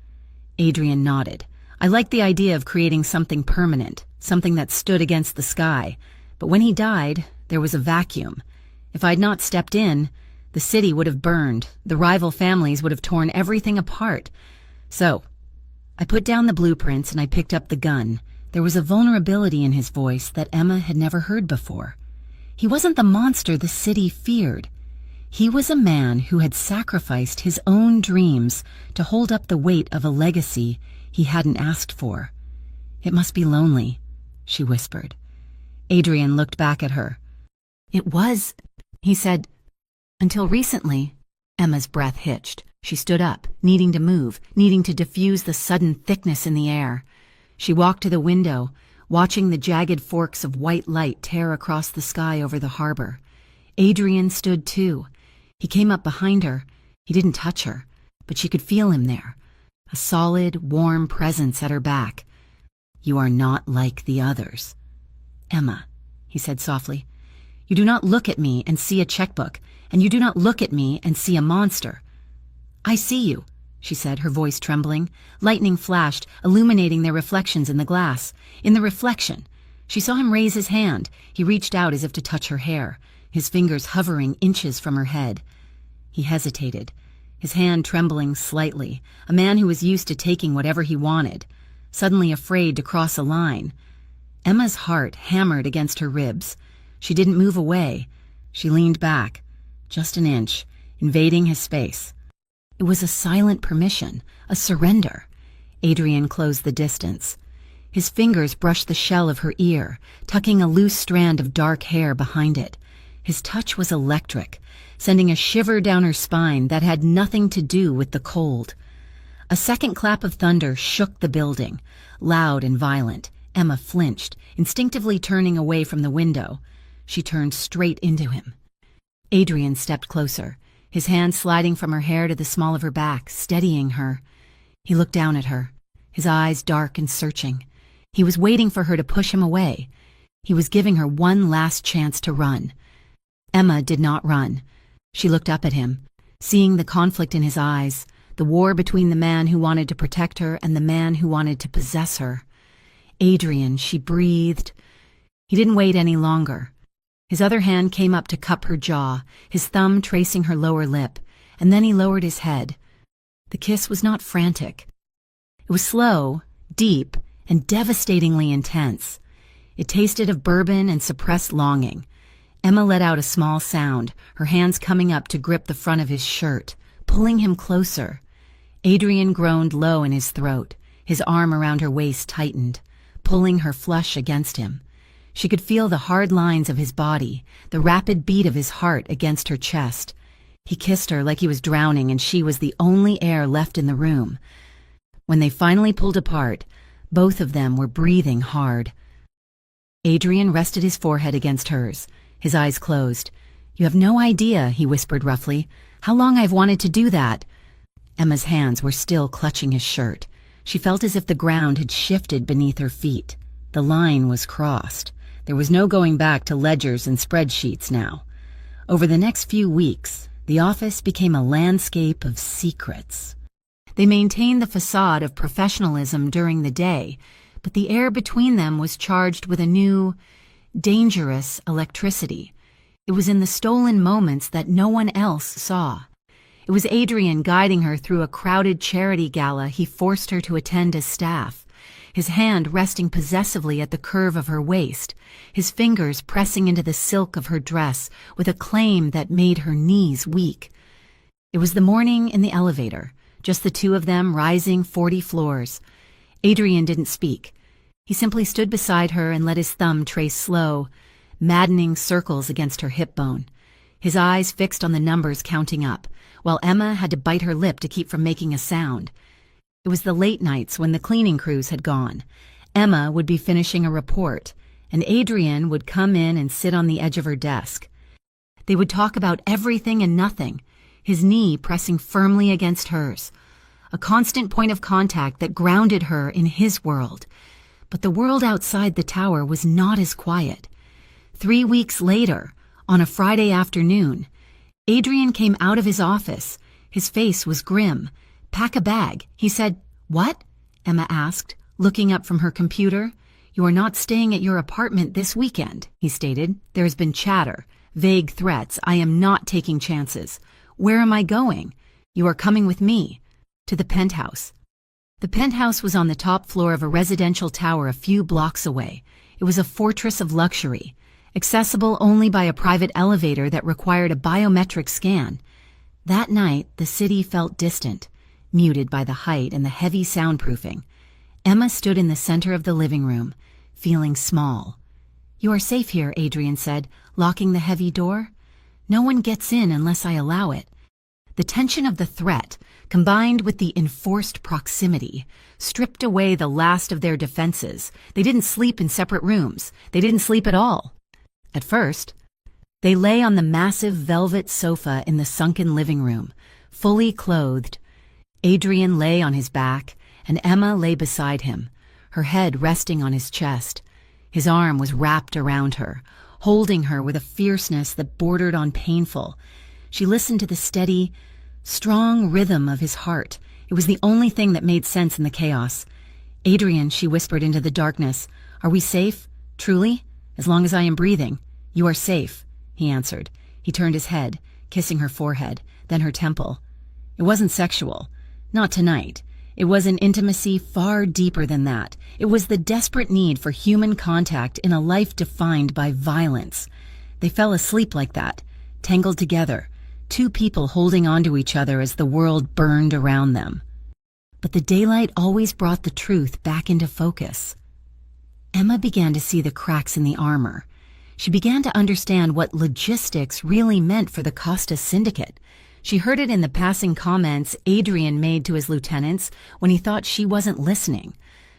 Adrian nodded. "I liked the idea of creating something permanent, something that stood against the sky. But when he died, there was a vacuum. If I'd not stepped in, the city would have burned, the rival families would have torn everything apart. So I put down the blueprints and I picked up the gun." There was a vulnerability in his voice that Emma had never heard before. He wasn't the monster the city feared. He was a man who had sacrificed his own dreams to hold up the weight of a legacy he hadn't asked for. "It must be lonely," she whispered. Adrian looked back at her. "It was," he said, "until recently." Emma's breath hitched. She stood up, needing to move, needing to diffuse the sudden thickness in the air. She walked to the window, watching the jagged forks of white light tear across the sky over the harbor. Adrian stood too. He came up behind her. He didn't touch her, but she could feel him there. a solid, warm presence at her back. "You are not like the others." "Emma," he said softly, "you do not look at me and see a checkbook, and you do not look at me and see a monster." "I see you," she said, her voice trembling. Lightning flashed, illuminating their reflections in the glass. In the reflection, she saw him raise his hand. He reached out as if to touch her hair, his fingers hovering inches from her head. He hesitated, his hand trembling slightly, a man who was used to taking whatever he wanted, suddenly afraid to cross a line. Emma's heart hammered against her ribs. She didn't move away. She leaned back, just an inch, invading his space. It was a silent permission, a surrender. Adrian closed the distance. His fingers brushed the shell of her ear, tucking a loose strand of dark hair behind it. His touch was electric, sending a shiver down her spine that had nothing to do with the cold. A second clap of thunder shook the building, loud and violent. Emma flinched, instinctively turning away from the window. She turned straight into him. Adrian stepped closer, his hand sliding from her hair to the small of her back, steadying her. He looked down at her, his eyes dark and searching. He was waiting for her to push him away. He was giving her one last chance to run. Emma did not run. She looked up at him, seeing the conflict in his eyes, the war between the man who wanted to protect her and the man who wanted to possess her. "Adrian," she breathed. He didn't wait any longer. His other hand came up to cup her jaw, his thumb tracing her lower lip, and then he lowered his head. The kiss was not frantic. It was slow, deep, and devastatingly intense. It tasted of bourbon and suppressed longing. Emma let out a small sound, her hands coming up to grip the front of his shirt, pulling him closer. Adrian groaned low in his throat. His arm around her waist tightened, pulling her flush against him. She could feel the hard lines of his body, the rapid beat of his heart against her chest. He kissed her like he was drowning and she was the only air left in the room. When they finally pulled apart, both of them were breathing hard. Adrian rested his forehead against hers, his eyes closed. "You have no idea," he whispered roughly, "how long I've wanted to do that." Emma's hands were still clutching his shirt. She felt as if the ground had shifted beneath her feet. The line was crossed. There was no going back to ledgers and spreadsheets now. Over the next few weeks, the office became a landscape of secrets. They maintained the facade of professionalism during the day, but the air between them was charged with a new, dangerous electricity. It was in the stolen moments that no one else saw. It was Adrian guiding her through a crowded charity gala he forced her to attend as staff, his hand resting possessively at the curve of her waist, his fingers pressing into the silk of her dress with a claim that made her knees weak. It was the morning in the elevator, just the two of them rising 40 floors. Adrian didn't speak. He simply stood beside her and let his thumb trace slow, maddening circles against her hip bone, his eyes fixed on the numbers counting up, while Emma had to bite her lip to keep from making a sound. It was the late nights when the cleaning crews had gone. Emma would be finishing a report, and Adrian would come in and sit on the edge of her desk. They would talk about everything and nothing, his knee pressing firmly against hers, a constant point of contact that grounded her in his world. But the world outside the tower was not as quiet. 3 weeks later, on a Friday afternoon, Adrian came out of his office. His face was grim. "Pack a bag," he said. "What?" Emma asked, looking up from her computer. "You are not staying at your apartment this weekend," he stated. "There has been chatter, vague threats. I am not taking chances. Where am I going?" "You are coming with me." "To the penthouse." The penthouse was on the top floor of a residential tower a few blocks away. It was a fortress of luxury, accessible only by a private elevator that required a biometric scan. That night, the city felt distant, muted by the height and the heavy soundproofing. Emma stood in the center of the living room, feeling small. "You are safe here," Adrian said, locking the heavy door. "No one gets in unless I allow it." The tension of the threat, combined with the enforced proximity, stripped away the last of their defenses. They didn't sleep in separate rooms. They didn't sleep at all. At first, they lay on the massive velvet sofa in the sunken living room, fully clothed. Adrian lay on his back, and Emma lay beside him, her head resting on his chest. His arm was wrapped around her, holding her with a fierceness that bordered on painful. She listened to the steady, strong rhythm of his heart. It was the only thing that made sense in the chaos. "Adrian," she whispered into the darkness, "are we safe? Truly? As long as I am breathing, you are safe," he answered. He turned his head, kissing her forehead, then her temple. It wasn't sexual. Not tonight. It was an intimacy far deeper than that. It was the desperate need for human contact in a life defined by violence. They fell asleep like that, tangled together, two people holding on to each other as the world burned around them. But the daylight always brought the truth back into focus. Emma began to see the cracks in the armor. She began to understand what logistics really meant for the Costa syndicate. She heard it in the passing comments Adrian made to his lieutenants when he thought she wasn't listening.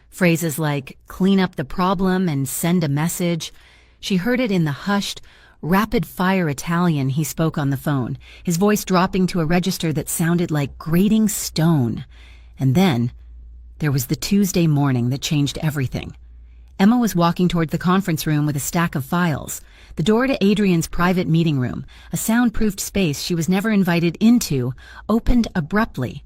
Phrases like, "clean up the problem and send a message." She heard it in the hushed, rapid-fire Italian he spoke on the phone, his voice dropping to a register that sounded like grating stone. And then, there was the Tuesday morning that changed everything. Emma was walking toward the conference room with a stack of files. The door to Adrian's private meeting room, a soundproofed space she was never invited into, opened abruptly.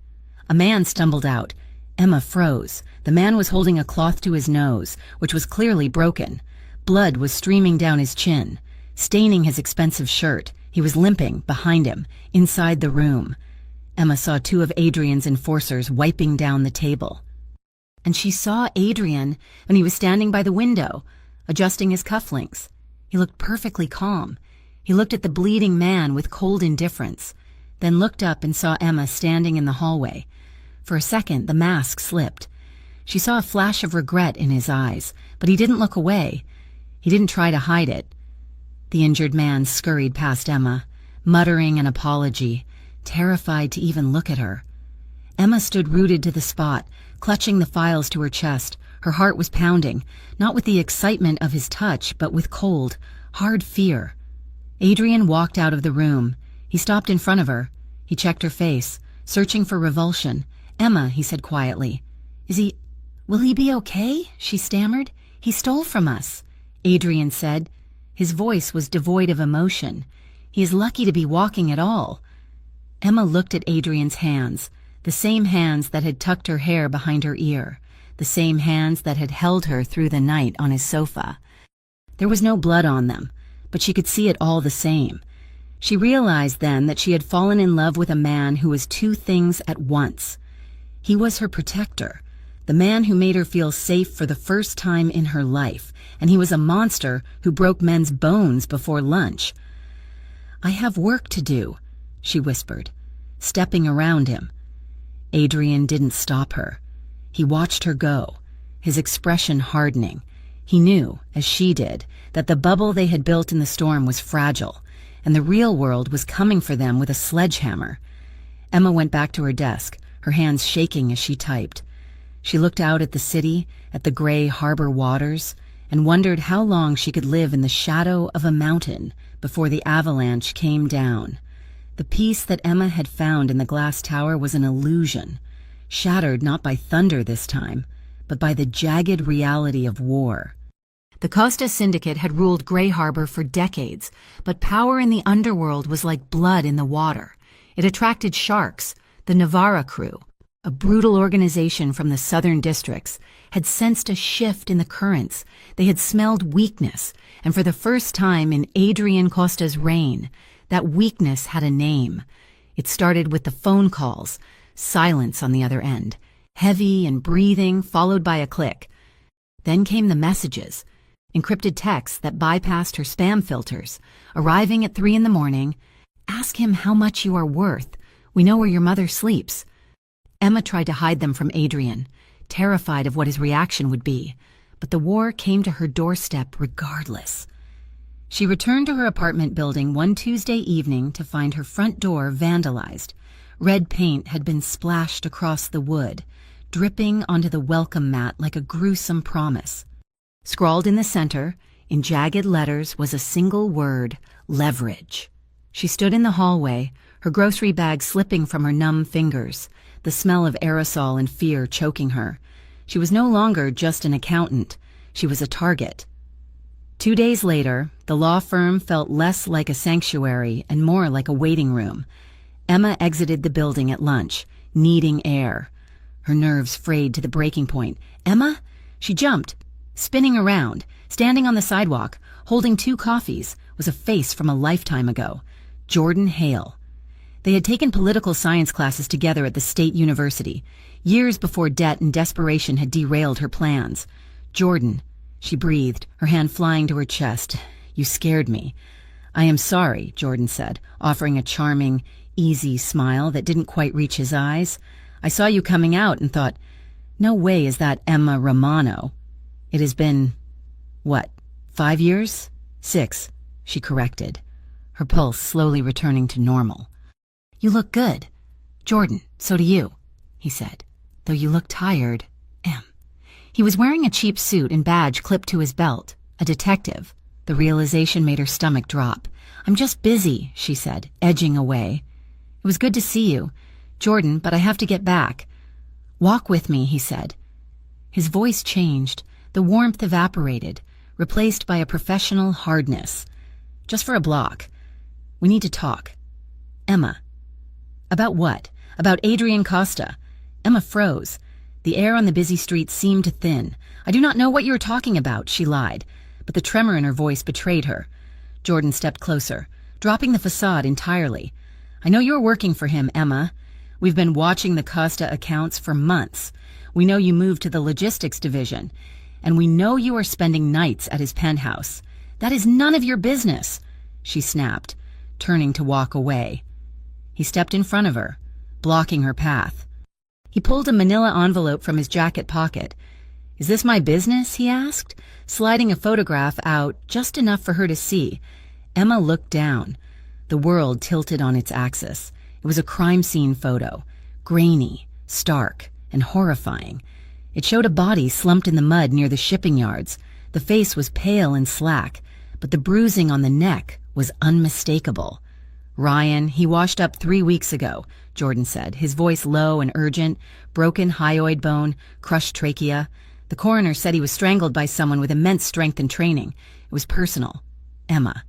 A man stumbled out. Emma froze. The man was holding a cloth to his nose, which was clearly broken. Blood was streaming down his chin, staining his expensive shirt. He was limping behind him, inside the room. Emma saw two of Adrian's enforcers wiping down the table. And she saw Adrian when he was standing by the window, adjusting his cufflinks. He looked perfectly calm. He looked at the bleeding man with cold indifference, then looked up and saw Emma standing in the hallway. For a second, the mask slipped. She saw a flash of regret in his eyes, but he didn't look away. He didn't try to hide it. The injured man scurried past Emma, muttering an apology, terrified to even look at her. Emma stood rooted to the spot, clutching the files to her chest. Her heart was pounding, not with the excitement of his touch, but with cold, hard fear. Adrian walked out of the room. He stopped in front of her. He checked her face, searching for revulsion. "Emma," he said quietly. Will he be okay?" she stammered. "He stole from us," Adrian said. His voice was devoid of emotion. "He is lucky to be walking at all." Emma looked at Adrian's hands, the same hands that had tucked her hair behind her ear, the same hands that had held her through the night on his sofa. There was no blood on them, but she could see it all the same. She realized then that she had fallen in love with a man who was two things at once. He was her protector, the man who made her feel safe for the first time in her life, and he was a monster who broke men's bones before lunch. "I have work to do," she whispered, stepping around him. Adrian didn't stop her. He watched her go, his expression hardening. He knew, as she did, that the bubble they had built in the storm was fragile, and the real world was coming for them with a sledgehammer. Emma went back to her desk, her hands shaking as she typed. She looked out at the city, at the gray harbor waters, and wondered how long she could live in the shadow of a mountain before the avalanche came down. The peace that Emma had found in the glass tower was an illusion, shattered not by thunder this time, but by the jagged reality of war. The Costa Syndicate had ruled Gray Harbor for decades, but power in the underworld was like blood in the water. It attracted sharks. The Navarra crew, a brutal organization from the southern districts, had sensed a shift in the currents. They had smelled weakness, and for the first time in Adrian Costa's reign, that weakness had a name. It started with the phone calls, silence on the other end, heavy and breathing, followed by a click. Then came the messages, encrypted texts that bypassed her spam filters, arriving at 3 a.m. "Ask him how much you are worth. We know where your mother sleeps." Emma tried to hide them from Adrian, terrified of what his reaction would be, but the war came to her doorstep regardless. She returned to her apartment building one Tuesday evening to find her front door vandalized. Red paint had been splashed across the wood, dripping onto the welcome mat like a gruesome promise. Scrawled in the center, in jagged letters, was a single word: leverage. She stood in the hallway, her grocery bag slipping from her numb fingers, the smell of aerosol and fear choking her. She was no longer just an accountant. She was a target. 2 days later, the law firm felt less like a sanctuary and more like a waiting room. Emma exited the building at lunch, needing air. Her nerves frayed to the breaking point. "Emma?" She jumped. Spinning around, standing on the sidewalk, holding 2 coffees, was a face from a lifetime ago. Jordan Hale. They had taken political science classes together at the state university, years before debt and desperation had derailed her plans. "Jordan," she breathed, her hand flying to her chest. "You scared me." "I am sorry," Jordan said, offering a charming, easy smile that didn't quite reach his eyes. "I saw you coming out and thought, no way is that Emma Romano. It has been, what, 5 years? 6, she corrected, her pulse slowly returning to normal. "You look good." "Jordan, so do you," he said, "though you look tired, Em." He was wearing a cheap suit and badge clipped to his belt, a detective. The realization made her stomach drop. "I'm just busy," she said, edging away. "It was good to see you, Jordan, but I have to get back." "Walk with me," he said. His voice changed. The warmth evaporated, replaced by a professional hardness. "Just for a block. We need to talk." "Emma." "About what?" "About Adrian Costa." Emma froze. The air on the busy street seemed to thin. "I do not know what you are talking about," she lied, but the tremor in her voice betrayed her. Jordan stepped closer, dropping the facade entirely. "I know you are working for him, Emma. We've been watching the Costa accounts for months. We know you moved to the logistics division, and we know you are spending nights at his penthouse. That is none of your business," she snapped, turning to walk away. He stepped in front of her, blocking her path. He pulled a manila envelope from his jacket pocket. "Is this my business?" he asked, sliding a photograph out just enough for her to see. Emma looked down. The world tilted on its axis. It was a crime scene photo, grainy, stark, and horrifying. It showed a body slumped in the mud near the shipping yards. The face was pale and slack, but the bruising on the neck was unmistakable. "Ryan, he washed up 3 weeks ago," Jordan said, his voice low and urgent, broken hyoid bone, crushed trachea. "The coroner said he was strangled by someone with immense strength and training. It was personal. Emma."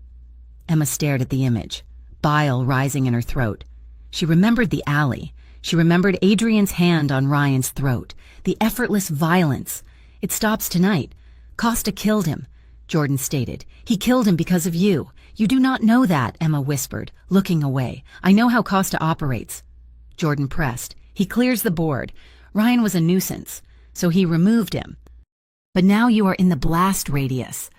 Emma stared at the image, bile rising in her throat. She remembered the alley. She remembered Adrian's hand on Ryan's throat, the effortless violence. "It stops tonight. Costa killed him," Jordan stated. "He killed him because of you." "You do not know that," Emma whispered, looking away. "I know how Costa operates." Jordan pressed. "He clears the board. Ryan was a nuisance, so he removed him. But now you are in the blast radius.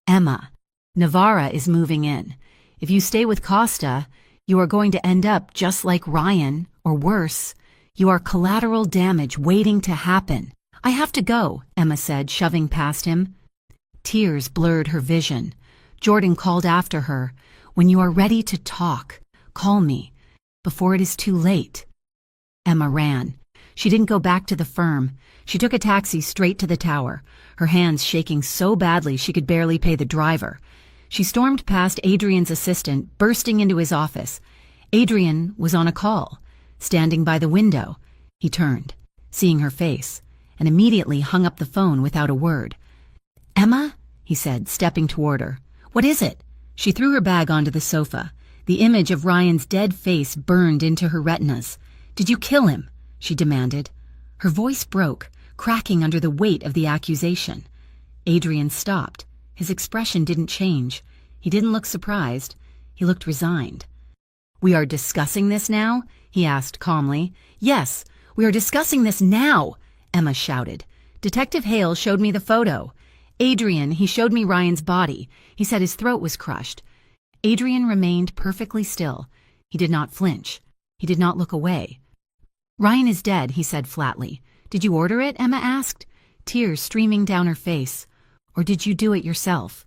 Emma, Navarra is moving in. If you stay with Costa, you are going to end up just like Ryan, or worse. You are collateral damage waiting to happen." "I have to go," Emma said, shoving past him. Tears blurred her vision. Jordan called after her. "When you are ready to talk, call me, before it is too late." Emma ran. She didn't go back to the firm. She took a taxi straight to the tower, her hands shaking so badly she could barely pay the driver. She stormed past Adrian's assistant, bursting into his office. Adrian was on a call, standing by the window. He turned, seeing her face, and immediately hung up the phone without a word. "Emma?" he said, stepping toward her. "What is it?" She threw her bag onto the sofa. The image of Ryan's dead face burned into her retinas. "Did you kill him?" she demanded. Her voice broke, cracking under the weight of the accusation. Adrian stopped. His expression didn't change. He didn't look surprised. He looked resigned. "We are discussing this now?" he asked calmly. "Yes, we are discussing this now," Emma shouted. "Detective Hale showed me the photo. Adrian, he showed me Ryan's body. He said his throat was crushed." Adrian remained perfectly still. He did not flinch. He did not look away. "Ryan is dead," he said flatly. "Did you order it?" Emma asked, tears streaming down her face. "Or did you do it yourself?"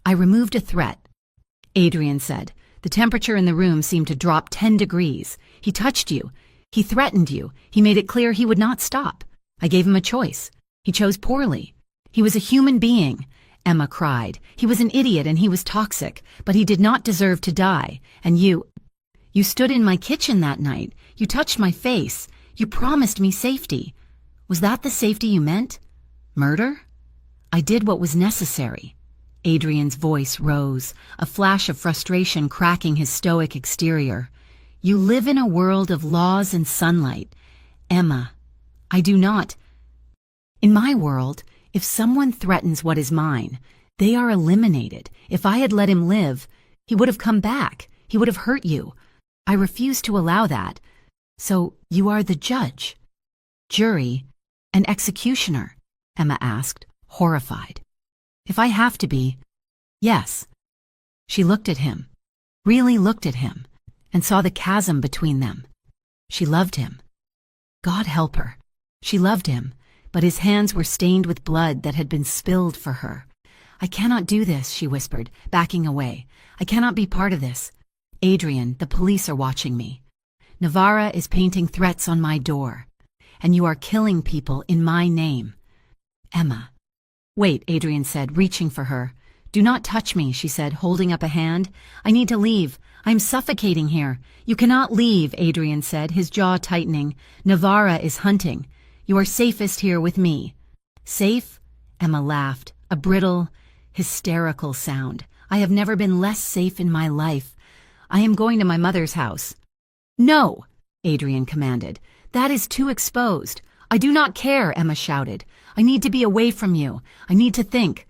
"I removed a threat," Adrian said. The temperature in the room seemed to drop 10 degrees. "He touched you. He threatened you. He made it clear he would not stop. I gave him a choice. He chose poorly. He was a human being," Emma cried. "He was an idiot and he was toxic, but he did not deserve to die. And you You stood in my kitchen that night. You touched my face. You promised me safety. Was that the safety you meant? Murder? I did what was necessary. Adrian's voice rose, a flash of frustration cracking his stoic exterior. You live in a world of laws and sunlight. Emma, I do not. In my world, if someone threatens what is mine, they are eliminated. If I had let him live, he would have come back. He would have hurt you. I refuse to allow that. So you are the judge, jury, and executioner, Emma asked, horrified. If I have to be, yes. She looked at him, really looked at him, and saw the chasm between them. She loved him. God help her. She loved him, but his hands were stained with blood that had been spilled for her. I cannot do this, she whispered, backing away. I cannot be part of this. Adrian, the police are watching me. Navarra is painting threats on my door, and you are killing people in my name. Emma. Wait, Adrian said, reaching for her. Do not touch me, she said, holding up a hand. I need to leave. I'm suffocating here. You cannot leave, Adrian said, his jaw tightening. Navarra is hunting. You are safest here with me. Safe? Emma laughed, a brittle, hysterical sound. I have never been less safe in my life. I am going to my mother's house. No, Adrian commanded. That is too exposed. I do not care, Emma shouted. I need to be away from you. I need to think.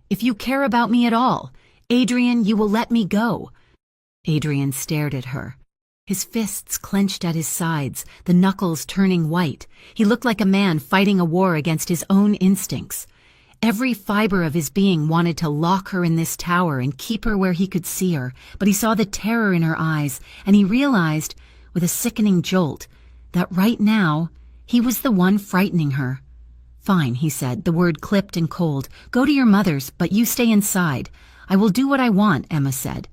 If you care about me at all, Adrian, you will let me go. Adrian stared at her. His fists clenched at his sides, the knuckles turning white. He looked like a man fighting a war against his own instincts. Every fiber of his being wanted to lock her in this tower and keep her where he could see her, but he saw the terror in her eyes, and he realized, with a sickening jolt, that right now, he was the one frightening her. Fine, he said, the word clipped and cold. Go to your mother's, but you stay inside. I will do what I want, Emma said.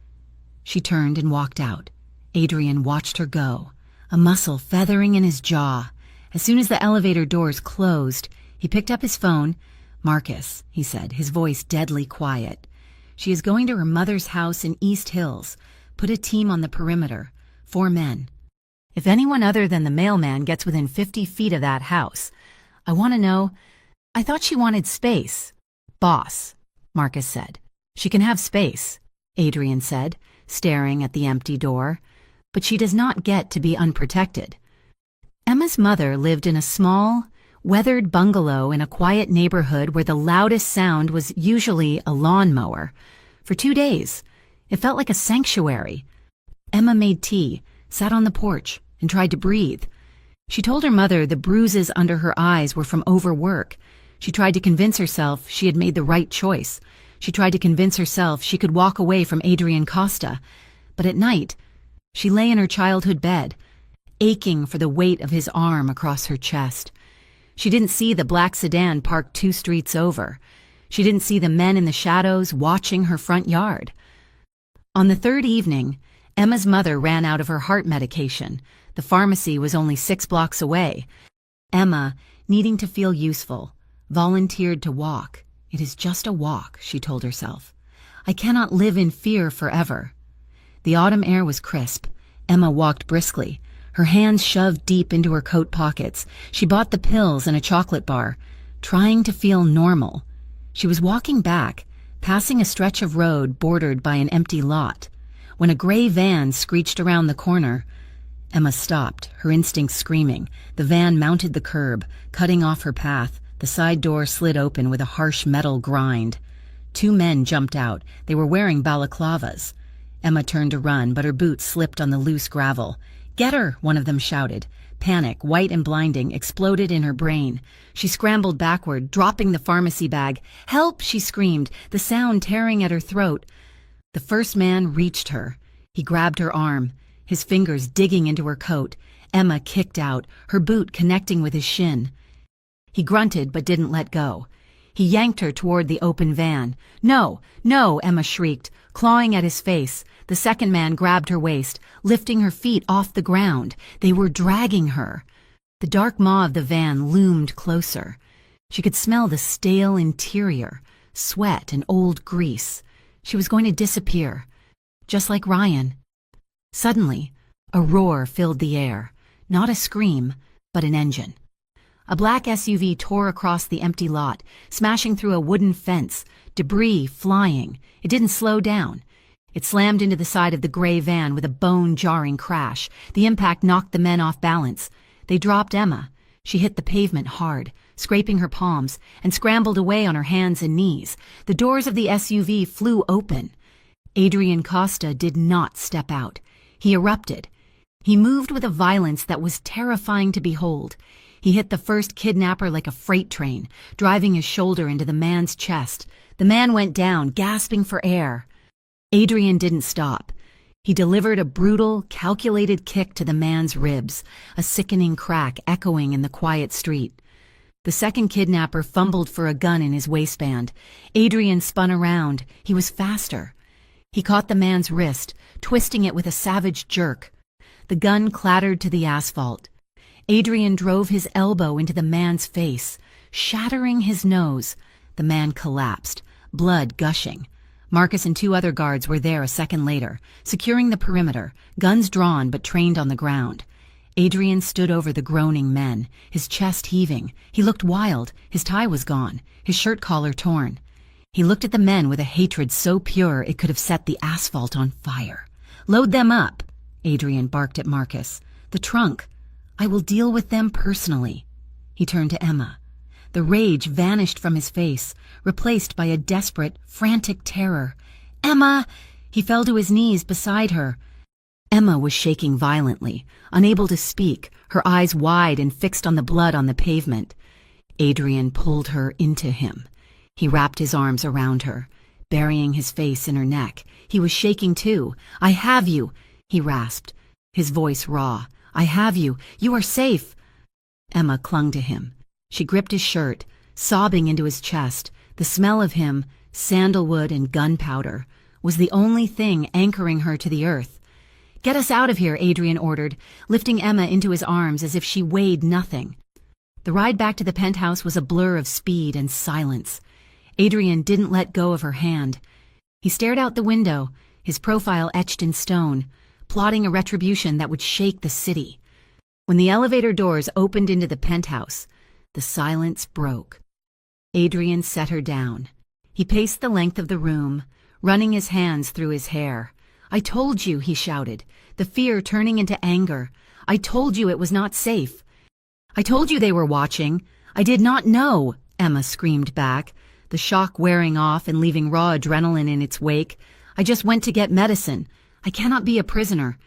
She turned and walked out. Adrian watched her go, a muscle feathering in his jaw. As soon as the elevator doors closed, he picked up his phone. Marcus, he said, his voice deadly quiet. She is going to her mother's house in East Hills. Put a team on the perimeter. 4 men. If anyone other than the mailman gets within 50 feet of that house, I want to know. I thought she wanted space. Boss, Marcus said. She can have space, Adrian said, staring at the empty door. But she does not get to be unprotected. Emma's mother lived in a small, weathered bungalow in a quiet neighborhood where the loudest sound was usually a lawnmower. For 2 days, it felt like a sanctuary. Emma made tea, sat on the porch, and tried to breathe. She told her mother the bruises under her eyes were from overwork. She tried to convince herself she had made the right choice. She tried to convince herself she could walk away from Adrian Costa. But at night, she lay in her childhood bed, aching for the weight of his arm across her chest. She didn't see the black sedan parked 2 streets over. She didn't see the men in the shadows watching her front yard. On the 3rd evening, Emma's mother ran out of her heart medication. The pharmacy was only 6 blocks away. Emma, needing to feel useful, volunteered to walk. It is just a walk, she told herself. I cannot live in fear forever. The autumn air was crisp. Emma walked briskly, her hands shoved deep into her coat pockets. She bought the pills and a chocolate bar, trying to feel normal. She was walking back, passing a stretch of road bordered by an empty lot, when a gray van screeched around the corner. Emma stopped, her instincts screaming. The van mounted the curb, cutting off her path. The side door slid open with a harsh metal grind. 2 men jumped out. They were wearing balaclavas. Emma turned to run, but her boots slipped on the loose gravel. Get her, one of them shouted. Panic, white and blinding, exploded in her brain. She scrambled backward, dropping the pharmacy bag. Help, she screamed, the sound tearing at her throat. The first man reached her. He grabbed her arm, his fingers digging into her coat. Emma kicked out, her boot connecting with his shin. He grunted but didn't let go. He yanked her toward the open van. No, no, Emma shrieked, clawing at his face. The second man grabbed her waist, lifting her feet off the ground. They were dragging her. The dark maw of the van loomed closer. She could smell the stale interior, sweat and old grease. She was going to disappear, just like Ryan. Suddenly, A roar filled the air, not a scream, but an engine. A black SUV tore across the empty lot, smashing through a wooden fence, debris flying. It didn't slow down. It slammed into the side of the gray van with a bone-jarring crash. The impact knocked the men off balance. They dropped Emma. She hit the pavement hard, scraping her palms, and scrambled away on her hands and knees. The doors of the SUV flew open. Adrian Costa did not step out. He erupted. He moved with a violence that was terrifying to behold. He hit the first kidnapper like a freight train, driving his shoulder into the man's chest. The man went down, gasping for air. Adrian didn't stop. He delivered a brutal, calculated kick to the man's ribs, a sickening crack echoing in the quiet street. The second kidnapper fumbled for a gun in his waistband. Adrian spun around. He was faster. He caught the man's wrist, twisting it with a savage jerk. The gun clattered to the asphalt. Adrian drove his elbow into the man's face, shattering his nose. The man collapsed, blood gushing. Marcus and 2 other guards were there a second later, securing the perimeter, guns drawn but trained on the ground. Adrian stood over the groaning men, his chest heaving. He looked wild. His tie was gone, his shirt collar torn. He looked at the men with a hatred so pure it could have set the asphalt on fire. "Load them up," Adrian barked at Marcus. "The trunk. I will deal with them personally." He turned to Emma. The rage vanished from his face, replaced by a desperate, frantic terror. "Emma!" He fell to his knees beside her. Emma was shaking violently, unable to speak, her eyes wide and fixed on the blood on the pavement. Adrian pulled her into him. He wrapped his arms around her, burying his face in her neck. He was shaking too. "I have you," he rasped, his voice raw. "I have you. You are safe." Emma clung to him. She gripped his shirt, sobbing into his chest. The smell of him, sandalwood and gunpowder, was the only thing anchoring her to the earth. "Get us out of here," Adrian ordered, lifting Emma into his arms as if she weighed nothing. The ride back to the penthouse was a blur of speed and silence. Adrian didn't let go of her hand. He stared out the window, his profile etched in stone, plotting a retribution that would shake the city. When the elevator doors opened into the penthouse, the silence broke. Adrian set her down. He paced the length of the room, running his hands through his hair. "I told you," he shouted, the fear turning into anger. "I told you it was not safe. I told you they were watching. I did not know," Emma screamed back, the shock wearing off and leaving raw adrenaline in its wake. "I just went to get medicine. I cannot be a prisoner."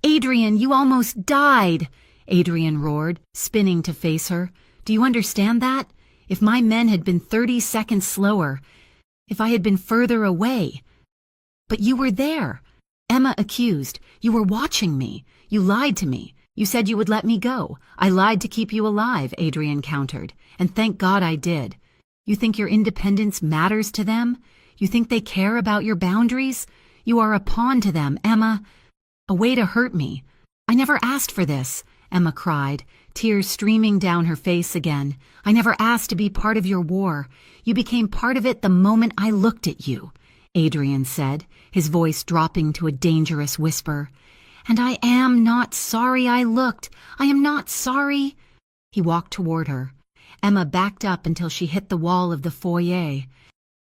"Adrian, you almost died," Adrian roared, spinning to face her. "Do you understand that? If my men had been 30 seconds slower, if I had been further away." "But you were there," Emma accused. "You were watching me. You lied to me. You said you would let me go. I lied to keep you alive," Adrian countered. "And thank God I did. You think your independence matters to them? You think they care about your boundaries? You are a pawn to them, Emma. A way to hurt me. I never asked for this," Emma cried, tears streaming down her face again. "I never asked to be part of your war. You became part of it the moment I looked at you," Adrian said, his voice dropping to a dangerous whisper. "And I am not sorry I looked. I am not sorry." He walked toward her. Emma backed up until she hit the wall of the foyer.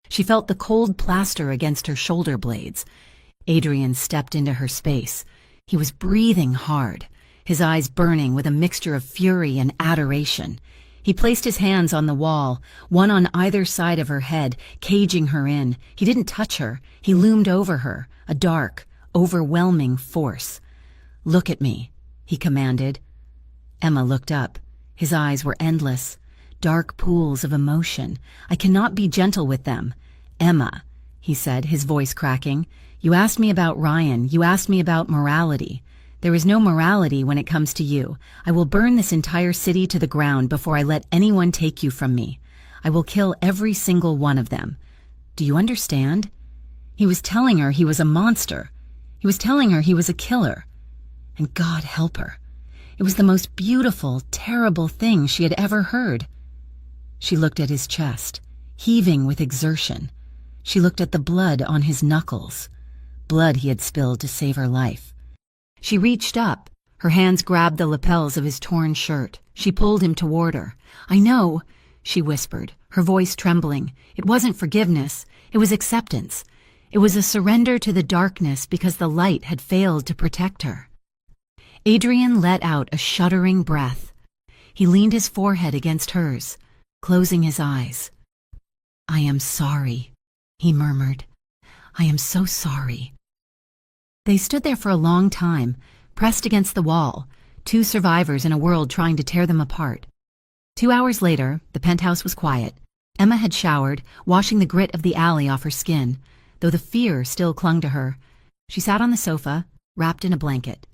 She felt the cold plaster against her shoulder blades. Adrian stepped into her space. He was breathing hard, his eyes burning with a mixture of fury and adoration. He placed his hands on the wall, one on either side of her head, caging her in. He didn't touch her. He loomed over her, a dark, overwhelming force. "Look at me," he commanded. Emma looked up. His eyes were endless, dark pools of emotion. "I cannot be gentle with them." "Emma," he said, his voice cracking, "you asked me about Ryan. You asked me about morality. There is no morality when it comes to you. I will burn this entire city to the ground before I let anyone take you from me. I will kill every single one of them. Do you understand?" He was telling her he was a monster. He was telling her he was a killer. And God help her. It was the most beautiful, terrible thing she had ever heard. She looked at his chest, heaving with exertion. She looked at the blood on his knuckles, blood he had spilled to save her life. She reached up. Her hands grabbed the lapels of his torn shirt. She pulled him toward her. "I know," she whispered, her voice trembling. It wasn't forgiveness. It was acceptance. It was a surrender to the darkness because the light had failed to protect her. Adrian let out a shuddering breath. He leaned his forehead against hers, closing his eyes. "I am sorry," he murmured. "I am so sorry." They stood there for a long time, pressed against the wall, two survivors in a world trying to tear them apart. 2 hours later, the penthouse was quiet. Emma had showered, washing the grit of the alley off her skin, though the fear still clung to her. She sat on the sofa, wrapped in a blanket.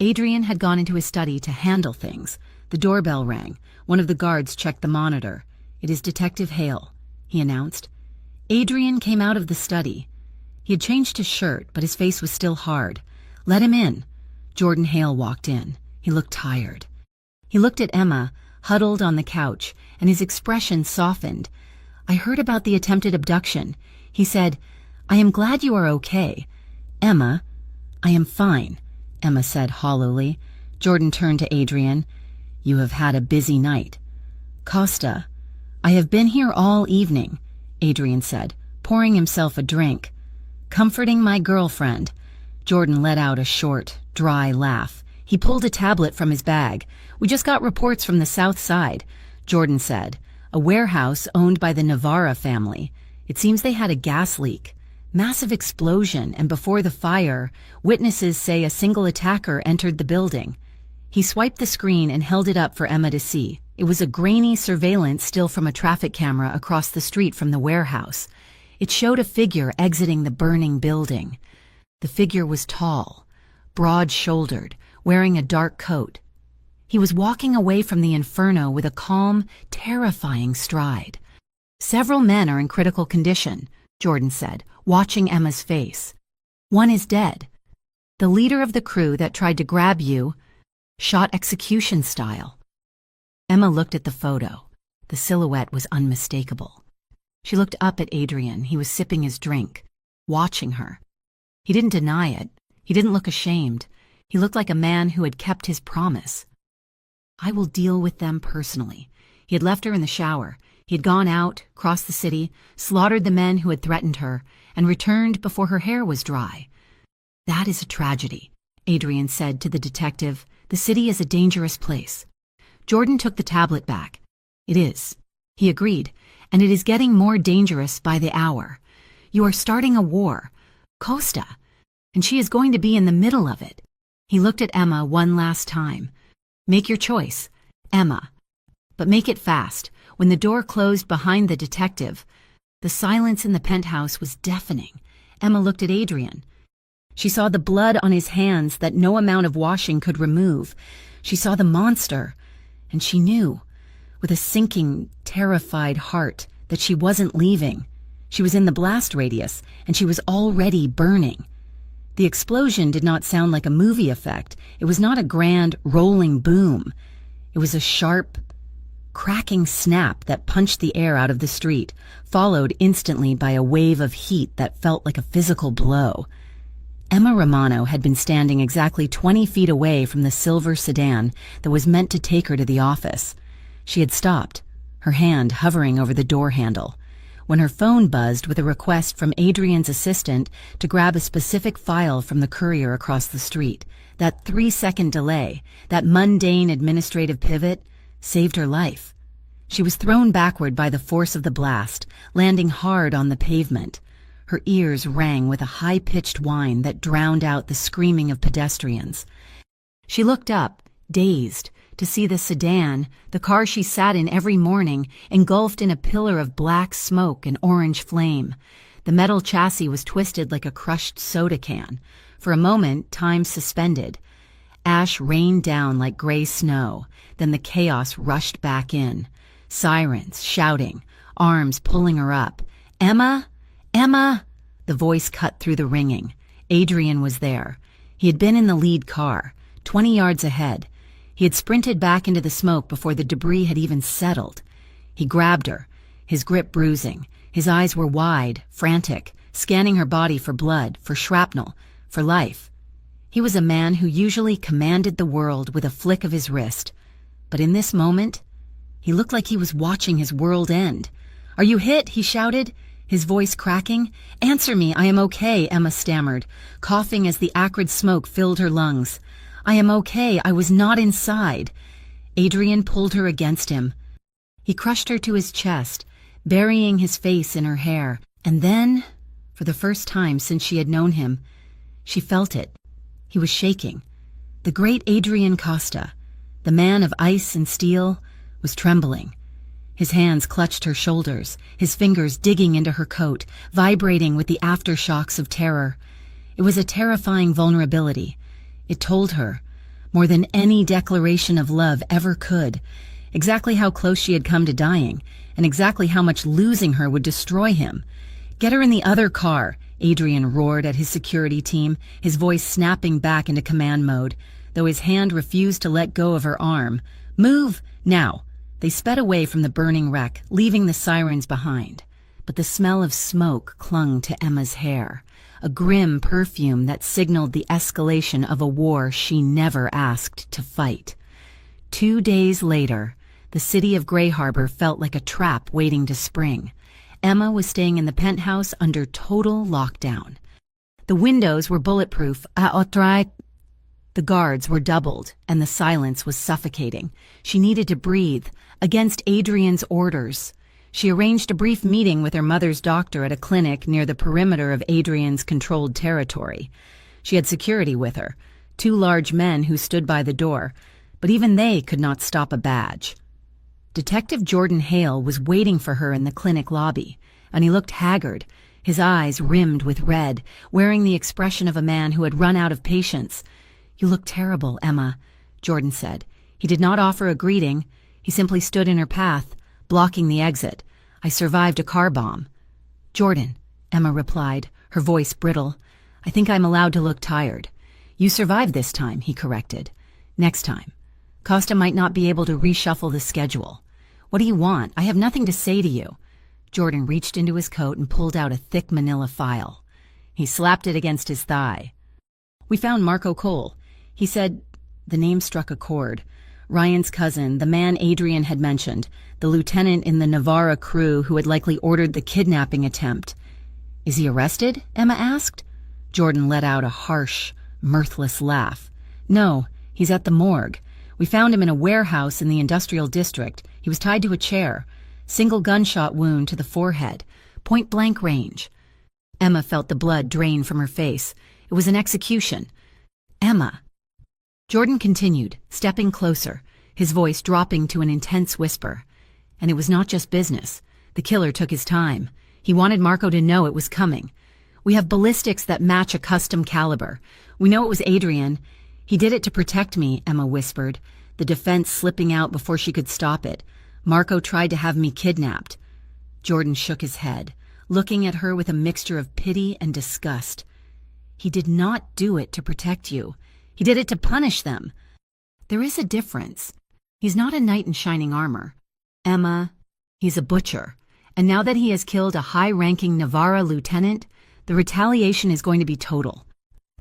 Adrian had gone into his study to handle things. The doorbell rang. One of the guards checked the monitor. "It is Detective Hale," he announced. Adrian came out of the study. He had changed his shirt, but his face was still hard. "Let him in." Jordan Hale walked in. He looked tired. He looked at Emma, huddled on the couch, and his expression softened. "I heard about the attempted abduction," he said. "I am glad you are okay." "Emma." "I am fine," Emma said hollowly. Jordan turned to Adrian. "You have had a busy night." "Costa." "I have been here all evening," Adrian said, pouring himself a drink. "Comforting my girlfriend." Jordan let out a short, dry laugh. He pulled a tablet from his bag. "We just got reports from the south side," Jordan said. "A warehouse owned by the Navarra family. It seems they had a gas leak. Massive explosion, and before the fire, witnesses say a single attacker entered the building." He swiped the screen and held it up for Emma to see. It was a grainy surveillance still from a traffic camera across the street from the warehouse. It showed a figure exiting the burning building. The figure was tall, broad-shouldered, wearing a dark coat. He was walking away from the inferno with a calm, terrifying stride. "Several men are in critical condition," Jordan said, watching Emma's face. "One is dead. The leader of the crew that tried to grab you shot execution style." Emma looked at the photo. The silhouette was unmistakable. She looked up at Adrian. He was sipping his drink, watching her. He didn't deny it. He didn't look ashamed. He looked like a man who had kept his promise. "I will deal with them personally." He had left her in the shower. He had gone out, crossed the city, slaughtered the men who had threatened her, and returned before her hair was dry. "That is a tragedy," Adrian said to the detective. "The city is a dangerous place." Jordan took the tablet back. "It is," he agreed, "and it is getting more dangerous by the hour. You are starting a war. Costa. And she is going to be in the middle of it." He looked at Emma one last time. "Make your choice, Emma. But make it fast." When the door closed behind the detective, the silence in the penthouse was deafening. Emma looked at Adrian. She saw the blood on his hands that no amount of washing could remove. She saw the monster, and she knew, with a sinking, terrified heart, that she wasn't leaving. She was in the blast radius, and she was already burning. The explosion did not sound like a movie effect. It was not a grand, rolling boom. It was a sharp, cracking snap that punched the air out of the street, followed instantly by a wave of heat that felt like a physical blow. Emma Romano had been standing exactly 20 feet away from the silver sedan that was meant to take her to the office. She had stopped, her hand hovering over the door handle, when her phone buzzed with a request from Adrian's assistant to grab a specific file from the courier across the street. That 3-second delay, that mundane administrative pivot, saved her life. She was thrown backward by the force of the blast, landing hard on the pavement. Her ears rang with a high-pitched whine that drowned out the screaming of pedestrians. She looked up, dazed, to see the sedan, the car she sat in every morning, engulfed in a pillar of black smoke and orange flame. The metal chassis was twisted like a crushed soda can. For a moment, time suspended. Ash rained down like gray snow. Then the chaos rushed back in. Sirens, shouting, arms pulling her up. "Emma? Emma!" The voice cut through the ringing. Adrian was there. He had been in the lead car, 20 yards ahead. He had sprinted back into the smoke before the debris had even settled. He grabbed her, his grip bruising. His eyes were wide, frantic, scanning her body for blood, for shrapnel, for life. He was a man who usually commanded the world with a flick of his wrist. But in this moment, he looked like he was watching his world end. "Are you hit?" he shouted, his voice cracking. "Answer me, I am okay," Emma stammered, coughing as the acrid smoke filled her lungs. "I am okay, I was not inside." Adrian pulled her against him. He crushed her to his chest, burying his face in her hair. And then, for the first time since she had known him, she felt it. He was shaking. The great Adrian Costa, the man of ice and steel, was trembling. His hands clutched her shoulders, his fingers digging into her coat, vibrating with the aftershocks of terror. It was a terrifying vulnerability. It told her, more than any declaration of love ever could, exactly how close she had come to dying, and exactly how much losing her would destroy him. "Get her in the other car," Adrian roared at his security team, his voice snapping back into command mode, though his hand refused to let go of her arm. "Move, now!" They sped away from the burning wreck, leaving the sirens behind. But the smell of smoke clung to Emma's hair, a grim perfume that signaled the escalation of a war she never asked to fight. 2 days later, the city of Grey Harbor felt like a trap waiting to spring. Emma was staying in the penthouse under total lockdown. The windows were bulletproof. The guards were doubled, and the silence was suffocating. She needed to breathe, against Adrian's orders. She arranged a brief meeting with her mother's doctor at a clinic near the perimeter of Adrian's controlled territory. She had security with her, 2 large men who stood by the door, but even they could not stop a badge. Detective Jordan Hale was waiting for her in the clinic lobby, and he looked haggard, his eyes rimmed with red, wearing the expression of a man who had run out of patience. "You look terrible, Emma," Jordan said. He did not offer a greeting. He simply stood in her path, blocking the exit. "I survived a car bomb." "Jordan," Emma replied, her voice brittle. "I think I'm allowed to look tired." "You survived this time," he corrected. "Next time. Costa might not be able to reshuffle the schedule. What do you want? I have nothing to say to you." Jordan reached into his coat and pulled out a thick manila file. He slapped it against his thigh. "We found Marco Cole. He said—" The name struck a chord. Ryan's cousin, the man Adrian had mentioned, the lieutenant in the Navarra crew who had likely ordered the kidnapping attempt. "Is he arrested?" Emma asked. Jordan let out a harsh, mirthless laugh. "No, he's at the morgue. We found him in a warehouse in the industrial district. He was tied to a chair. Single gunshot wound to the forehead. Point-blank range." Emma felt the blood drain from her face. It was an execution. "Emma." Jordan continued, stepping closer, his voice dropping to an intense whisper. "And it was not just business. The killer took his time. He wanted Marco to know it was coming. We have ballistics that match a custom caliber. We know it was Adrian. He did it to protect me," Emma whispered, the defense slipping out before she could stop it. "Marco tried to have me kidnapped." Jordan shook his head, looking at her with a mixture of pity and disgust. "He did not do it to protect you. He did it to punish them. There is a difference. He's not a knight in shining armor. Emma, he's a butcher. And now that he has killed a high-ranking Navarra lieutenant, the retaliation is going to be total.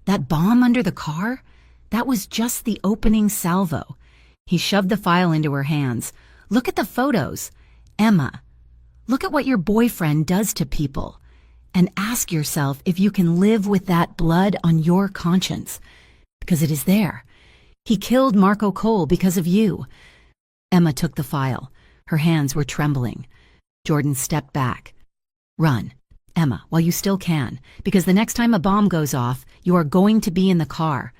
That bomb under the car? That was just the opening salvo." He shoved the file into her hands. "Look at the photos. Emma, look at what your boyfriend does to people. And ask yourself if you can live with that blood on your conscience. Because it is there. He killed Marco Cole because of you." Emma took the file. Her hands were trembling. Jordan stepped back. "Run, Emma, while you still can, because the next time a bomb goes off, you are going to be in the car."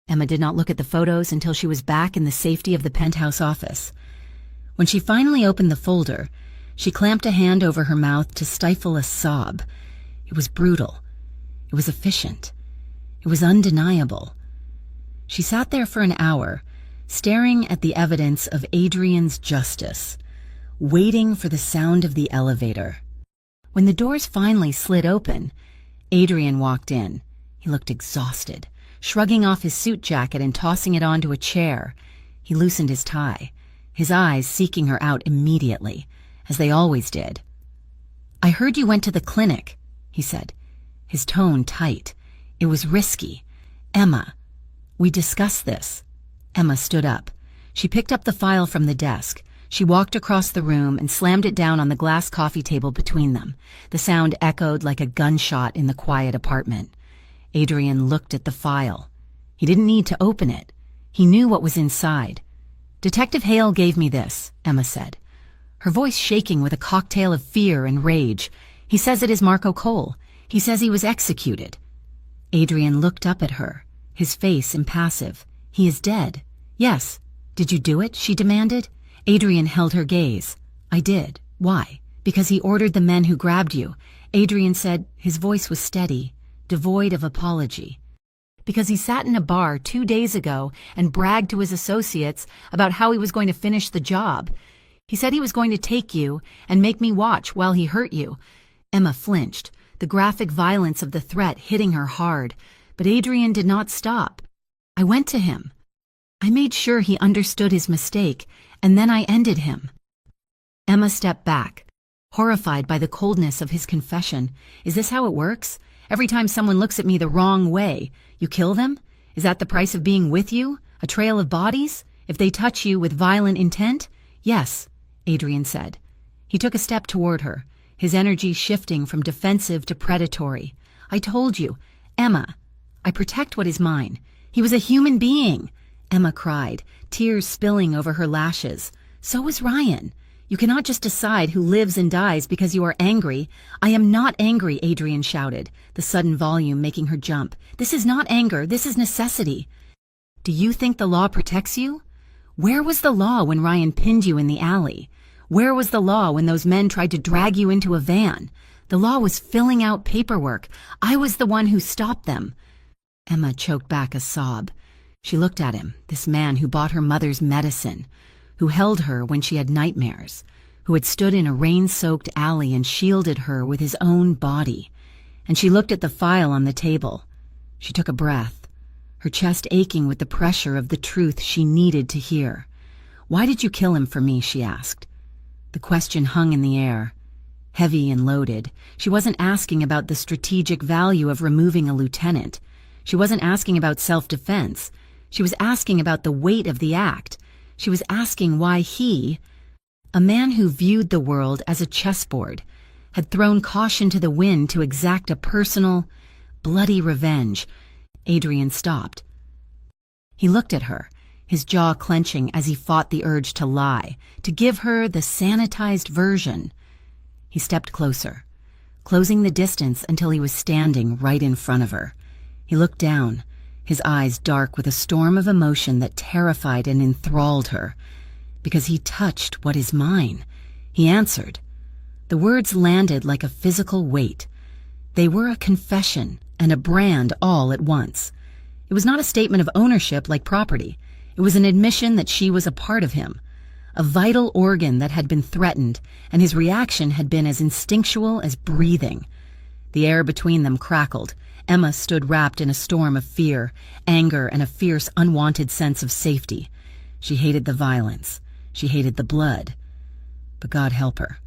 Emma did not look at the photos until she was back in the safety of the penthouse office. When she finally opened the folder, she clamped a hand over her mouth to stifle a sob. It was brutal. It was efficient. It was undeniable. She sat there for an hour, staring at the evidence of Adrian's justice, waiting for the sound of the elevator. When the doors finally slid open, Adrian walked in. He looked exhausted, shrugging off his suit jacket and tossing it onto a chair. He loosened his tie, his eyes seeking her out immediately, as they always did. "I heard you went to the clinic," he said, his tone tight. It was risky. "Emma, We discussed this. Emma stood up. She picked up the file from the desk. She walked across the room and slammed it down on the glass coffee table between them. The sound echoed like a gunshot in the quiet apartment. Adrian looked at the file. He didn't need to open it. He knew what was inside. "Detective Hale gave me this," Emma said, her voice shaking with a cocktail of fear and rage. "He says it is Marco Cole. He says he was executed." Adrian looked up at her, his face impassive. "He is dead." "Yes." "Did you do it?" she demanded. Adrian held her gaze. "I did." "Why?" "Because he ordered the men who grabbed you," Adrian said. His voice was steady, devoid of apology. "Because he sat in a bar 2 days ago and bragged to his associates about how he was going to finish the job. He said he was going to take you and make me watch while he hurt you." Emma flinched, the graphic violence of the threat hitting her hard, but Adrian did not stop. "I went to him. I made sure he understood his mistake, and then I ended him." Emma stepped back, horrified by the coldness of his confession. "Is this how it works? Every time someone looks at me the wrong way, you kill them? Is that the price of being with you? A trail of bodies? If they touch you with violent intent?" "Yes," Adrian said. He took a step toward her, his energy shifting from defensive to predatory. "I told you, Emma, I protect what is mine. He was a human being," Emma cried, tears spilling over her lashes. "So was Ryan. You cannot just decide who lives and dies because you are angry." "I am not angry," Adrian shouted, the sudden volume making her jump. "This is not anger, this is necessity." "Do you think the law protects you? Where was the law when Ryan pinned you in the alley? Where was the law when those men tried to drag you into a van? The law was filling out paperwork. I was the one who stopped them." Emma choked back a sob. She looked at him, this man who bought her mother's medicine, who held her when she had nightmares, who had stood in a rain-soaked alley and shielded her with his own body. And she looked at the file on the table. She took a breath, her chest aching with the pressure of the truth she needed to hear. "Why did you kill him for me?" she asked. The question hung in the air, heavy and loaded. She wasn't asking about the strategic value of removing a lieutenant. She wasn't asking about self-defense. She was asking about the weight of the act. She was asking why he, a man who viewed the world as a chessboard, had thrown caution to the wind to exact a personal, bloody revenge. Adrian stopped. He looked at her, his jaw clenching as he fought the urge to lie, to give her the sanitized version. He stepped closer, closing the distance until he was standing right in front of her. He looked down, his eyes dark with a storm of emotion that terrified and enthralled her. "Because he touched what is mine," he answered. The words landed like a physical weight. They were a confession and a brand all at once. It was not a statement of ownership like property. It was an admission that she was a part of him, a vital organ that had been threatened, and his reaction had been as instinctual as breathing. The air between them crackled. Emma stood wrapped in a storm of fear, anger, and a fierce, unwanted sense of safety. She hated the violence. She hated the blood. But God help her.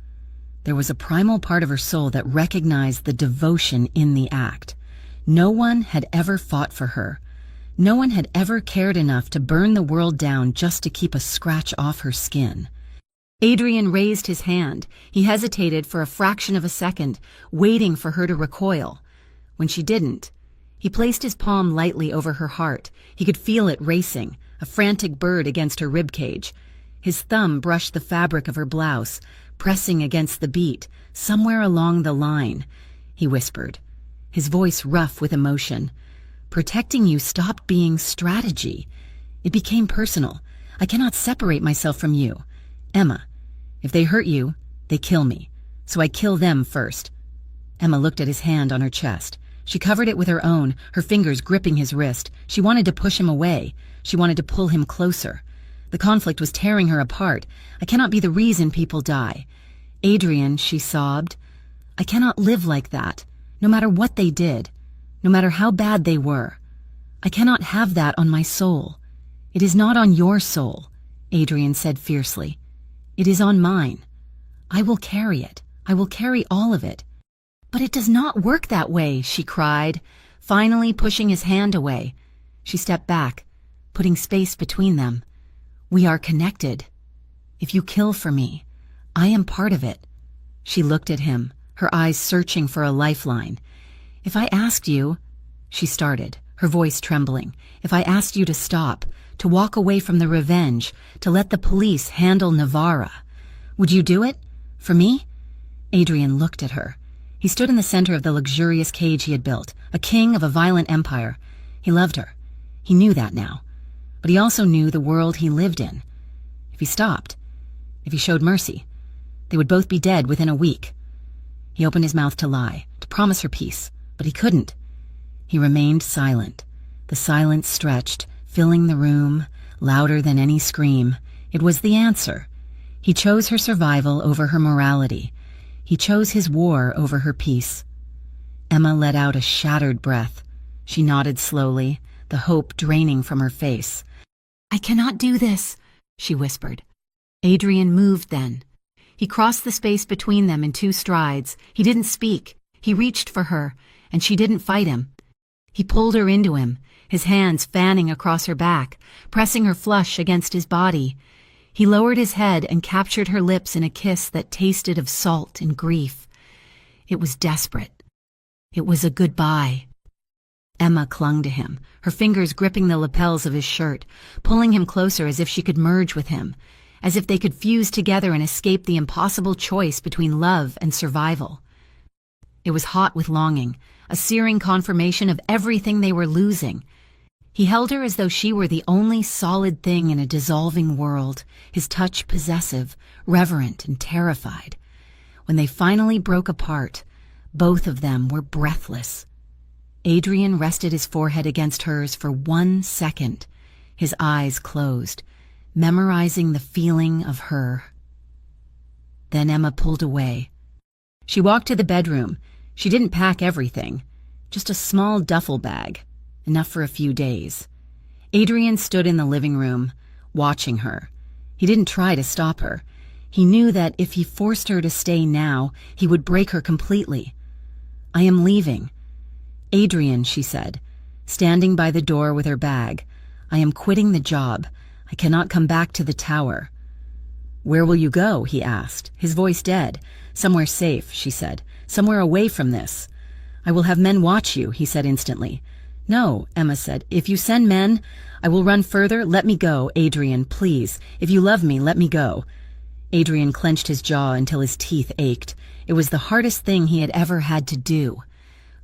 There was a primal part of her soul that recognized the devotion in the act. No one had ever fought for her. No one had ever cared enough to burn the world down just to keep a scratch off her skin. Adrian raised his hand. He hesitated for a fraction of a second, waiting for her to recoil. When she didn't, he placed his palm lightly over her heart. He could feel it racing, a frantic bird against her ribcage. His thumb brushed the fabric of her blouse, pressing against the beat, somewhere along the line. He whispered, his voice rough with emotion. "Protecting you stopped being strategy. It became personal. I cannot separate myself from you. Emma, if they hurt you, they kill me. So I kill them first." Emma looked at his hand on her chest. She covered it with her own, her fingers gripping his wrist. She wanted to push him away. She wanted to pull him closer. The conflict was tearing her apart. "I cannot be the reason people die. Adrian," she sobbed, "I cannot live like that, no matter what they did, no matter how bad they were. I cannot have that on my soul." "It is not on your soul," Adrian said fiercely. "It is on mine. I will carry it. I will carry all of it." "But it does not work that way," she cried, finally pushing his hand away. She stepped back, putting space between them. "We are connected. If you kill for me, I am part of it." She looked at him, her eyes searching for a lifeline. "If I asked you," she started, her voice trembling, "if I asked you to stop, to walk away from the revenge, to let the police handle Navarra, would you do it? For me?" Adrian looked at her. He stood in the center of the luxurious cage he had built, a king of a violent empire. He loved her. He knew that now. But he also knew the world he lived in. If he stopped, if he showed mercy, they would both be dead within a week. He opened his mouth to lie, to promise her peace, but he couldn't. He remained silent. The silence stretched, filling the room, louder than any scream. It was the answer. He chose her survival over her morality. He chose his war over her peace. Emma let out a shattered breath. She nodded slowly, the hope draining from her face. "I cannot do this," she whispered. Adrian moved then. He crossed the space between them in 2 strides. He didn't speak. He reached for her, and she didn't fight him. He pulled her into him, his hands fanning across her back, pressing her flush against his body. He lowered his head and captured her lips in a kiss that tasted of salt and grief. It was desperate. It was a goodbye. Emma clung to him, her fingers gripping the lapels of his shirt, pulling him closer as if she could merge with him, as if they could fuse together and escape the impossible choice between love and survival. It was hot with longing, a searing confirmation of everything they were losing. He held her as though she were the only solid thing in a dissolving world, his touch possessive, reverent, and terrified. When they finally broke apart, both of them were breathless. Adrian rested his forehead against hers for 1 second, his eyes closed, memorizing the feeling of her. Then Emma pulled away. She walked to the bedroom. She didn't pack everything, just a small duffel bag, enough for a few days. Adrian stood in the living room, watching her. He didn't try to stop her. He knew that if he forced her to stay now, he would break her completely. "I am leaving." "Adrian," she said, standing by the door with her bag, "I am quitting the job. I cannot come back to the tower." "Where will you go?" he asked, his voice dead. "Somewhere safe," she said. "Somewhere away from this." "I will have men watch you," he said instantly. "No," Emma said. "If you send men, I will run further. Let me go, Adrian, please. If you love me, let me go." Adrian clenched his jaw until his teeth ached. It was the hardest thing he had ever had to do.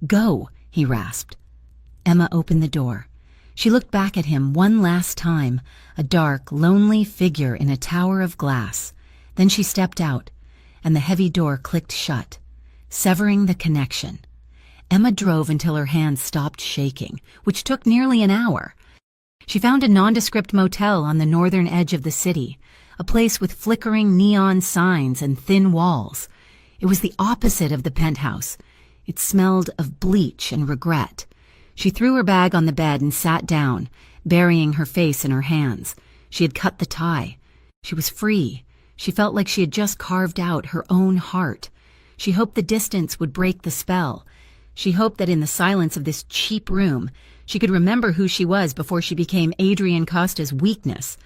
"Go," he rasped. Emma opened the door. She looked back at him one last time, a dark, lonely figure in a tower of glass. Then she stepped out, and the heavy door clicked shut, severing the connection. Emma drove until her hands stopped shaking, which took nearly an hour. She found a nondescript motel on the northern edge of the city, a place with flickering neon signs and thin walls. It was the opposite of the penthouse. It smelled of bleach and regret. She threw her bag on the bed and sat down, burying her face in her hands. She had cut the tie. She was free. She felt like she had just carved out her own heart. She hoped the distance would break the spell. She hoped that in the silence of this cheap room, she could remember who she was before she became Adrian Costa's weakness.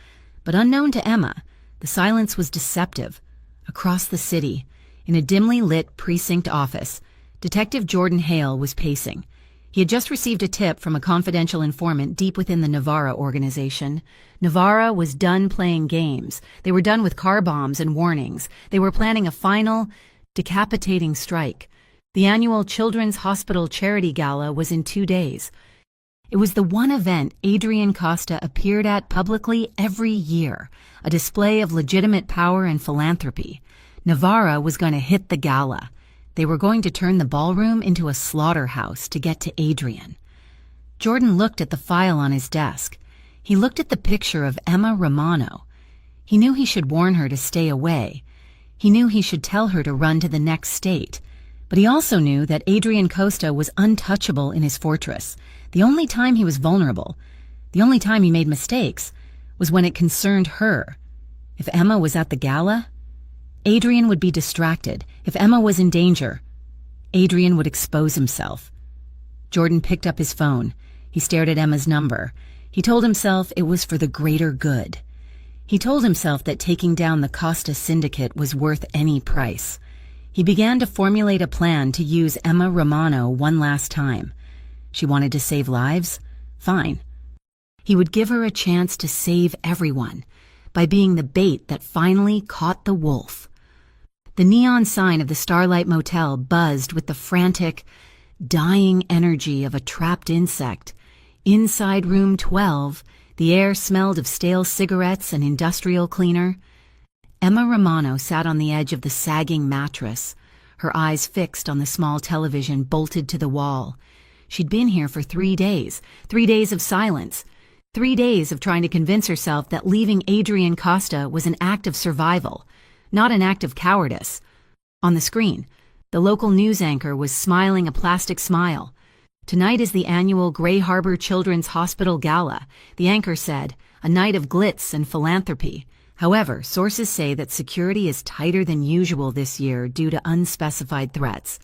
But unknown to Emma, the silence was deceptive. Across the city, in a dimly lit precinct office, Detective Jordan Hale was pacing. He had just received a tip from a confidential informant deep within the Navarra organization. Navarra was done playing games. They were done with car bombs and warnings. They were planning a final, decapitating strike. The annual Children's Hospital Charity Gala was in 2 days. It was the one event Adrian Costa appeared at publicly every year, a display of legitimate power and philanthropy. Navarra was going to hit the gala. They were going to turn the ballroom into a slaughterhouse to get to Adrian. Jordan looked at the file on his desk. He looked at the picture of Emma Romano. He knew he should warn her to stay away. He knew he should tell her to run to the next state. But he also knew that Adrian Costa was untouchable in his fortress. The only time he was vulnerable, the only time he made mistakes, was when it concerned her. If Emma was at the gala, Adrian would be distracted. If Emma was in danger, Adrian would expose himself. Jordan picked up his phone. He stared at Emma's number. He told himself it was for the greater good. He told himself that taking down the Costa syndicate was worth any price. He began to formulate a plan to use Emma Romano one last time. She wanted to save lives? Fine. He would give her a chance to save everyone by being the bait that finally caught the wolf. The neon sign of the Starlight Motel buzzed with the frantic, dying energy of a trapped insect. Inside room 12, the air smelled of stale cigarettes and industrial cleaner. Emma Romano sat on the edge of the sagging mattress, her eyes fixed on the small television bolted to the wall. She'd been here for 3 days, 3 days of silence, 3 days of trying to convince herself that leaving Adrian Costa was an act of survival, not an act of cowardice. On the screen, the local news anchor was smiling a plastic smile. Tonight is the annual Gray Harbor Children's Hospital Gala, the anchor said, a night of glitz and philanthropy. However, sources say that security is tighter than usual this year due to unspecified threats.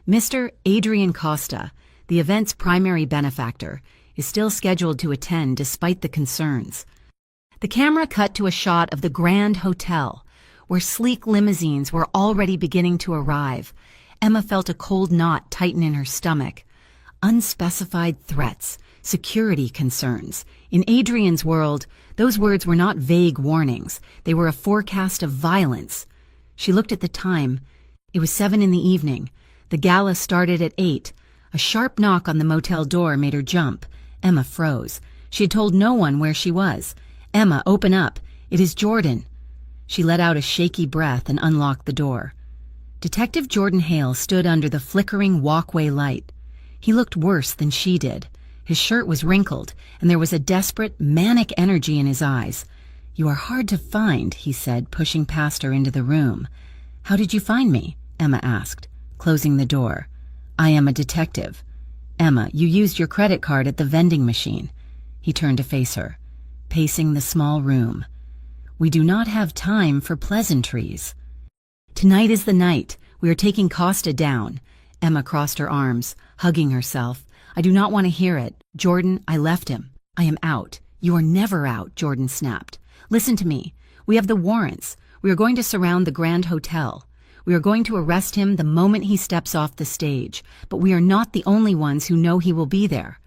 Mr. Adrian Costa, the event's primary benefactor, is still scheduled to attend despite the concerns. The camera cut to a shot of the Grand Hotel, where sleek limousines were already beginning to arrive. Emma felt a cold knot tighten in her stomach. Unspecified threats, security concerns. In Adrian's world, those words were not vague warnings. They were a forecast of violence. She looked at the time. It was 7 in the evening. The gala started at 8. A sharp knock on the motel door made her jump. Emma froze. She had told no one where she was. "Emma, open up. It is Jordan." She let out a shaky breath and unlocked the door. Detective Jordan Hale stood under the flickering walkway light. He looked worse than she did. His shirt was wrinkled, and there was a desperate, manic energy in his eyes. "You are hard to find," he said, pushing past her into the room. "How did you find me?" Emma asked, closing the door. "I am a detective." "Emma, you used your credit card at the vending machine." He turned to face her, pacing the small room. "We do not have time for pleasantries." "Tonight is the night. We are taking Costa down." Emma crossed her arms, hugging herself. "I do not want to hear it. Jordan, I left him. I am out." "You are never out," Jordan snapped. "Listen to me. We have the warrants. We are going to surround the Grand Hotel. We are going to arrest him the moment he steps off the stage, but we are not the only ones who know he will be there."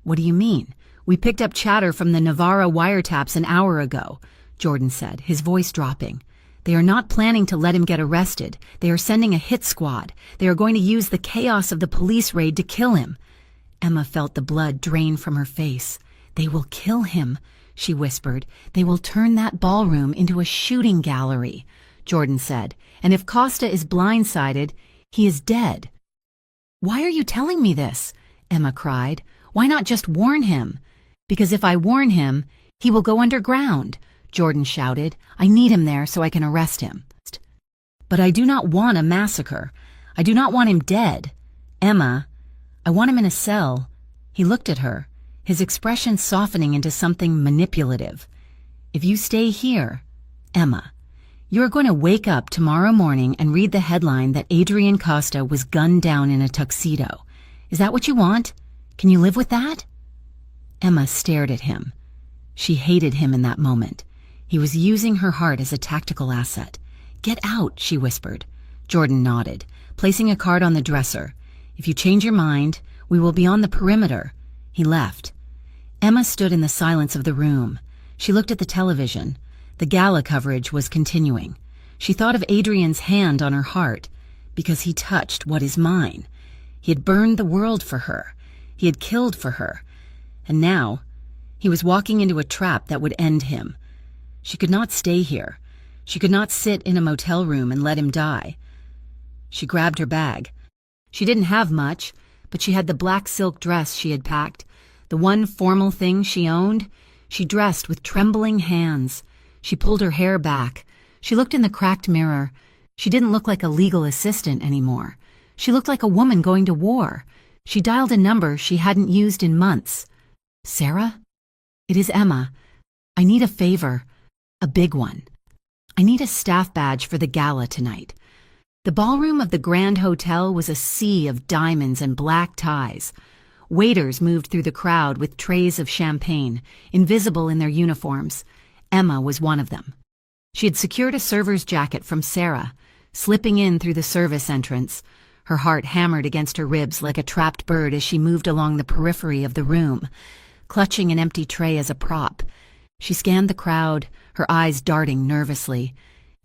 "What do you mean?" "We picked up chatter from the Navarra wiretaps an hour ago," Jordan said, his voice dropping. "They are not planning to let him get arrested. They are sending a hit squad. They are going to use the chaos of the police raid to kill him." Emma felt the blood drain from her face. "They will kill him," she whispered. "They will turn that ballroom into a shooting gallery," Jordan said. "And if Costa is blindsided, he is dead." "Why are you telling me this?" Emma cried. "Why not just warn him?" "Because if I warn him, he will go underground," Jordan shouted. "I need him there so I can arrest him." "But I do not want a massacre. I do not want him dead. Emma, I want him in a cell." He looked at her, his expression softening into something manipulative. "If you stay here, Emma, you are going to wake up tomorrow morning and read the headline that Adrian Costa was gunned down in a tuxedo. Is that what you want? Can you live with that?" Emma stared at him. She hated him in that moment. He was using her heart as a tactical asset. "Get out," she whispered. Jordan nodded, placing a card on the dresser. "If you change your mind, we will be on the perimeter." He left. Emma stood in the silence of the room. She looked at the television. The gala coverage was continuing. She thought of Adrian's hand on her heart, because he touched what is mine. He had burned the world for her. He had killed for her. And now, he was walking into a trap that would end him. She could not stay here. She could not sit in a motel room and let him die. She grabbed her bag. She didn't have much, but she had the black silk dress she had packed, the one formal thing she owned. She dressed with trembling hands. She pulled her hair back. She looked in the cracked mirror. She didn't look like a legal assistant anymore. She looked like a woman going to war. She dialed a number she hadn't used in months. "Sarah? It is Emma. I need a favor. A big one. I need a staff badge for the gala tonight." The ballroom of the Grand Hotel was a sea of diamonds and black ties. Waiters moved through the crowd with trays of champagne, invisible in their uniforms. Emma was one of them. She had secured a server's jacket from Sarah, slipping in through the service entrance. Her heart hammered against her ribs like a trapped bird as she moved along the periphery of the room, clutching an empty tray as a prop. She scanned the crowd, her eyes darting nervously.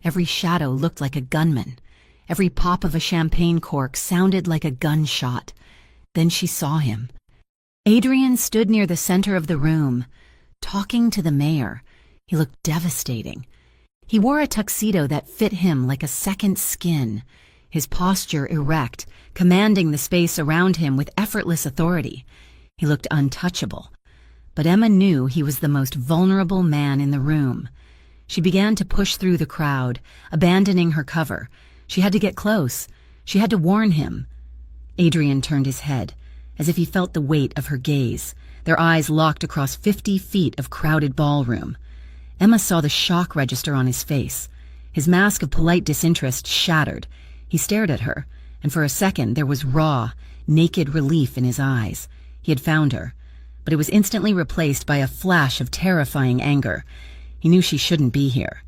Every shadow looked like a gunman. Every pop of a champagne cork sounded like a gunshot. Then she saw him. Adrian stood near the center of the room, talking to the mayor. He looked devastating. He wore a tuxedo that fit him like a second skin, his posture erect, commanding the space around him with effortless authority. He looked untouchable. But Emma knew he was the most vulnerable man in the room. She began to push through the crowd, abandoning her cover. She had to get close. She had to warn him. Adrian turned his head, as if he felt the weight of her gaze. Their eyes locked across 50 feet of crowded ballroom. Emma saw the shock register on his face. His mask of polite disinterest shattered. He stared at her, and for a second there was raw, naked relief in his eyes. He had found her, but it was instantly replaced by a flash of terrifying anger. He knew she shouldn't be here.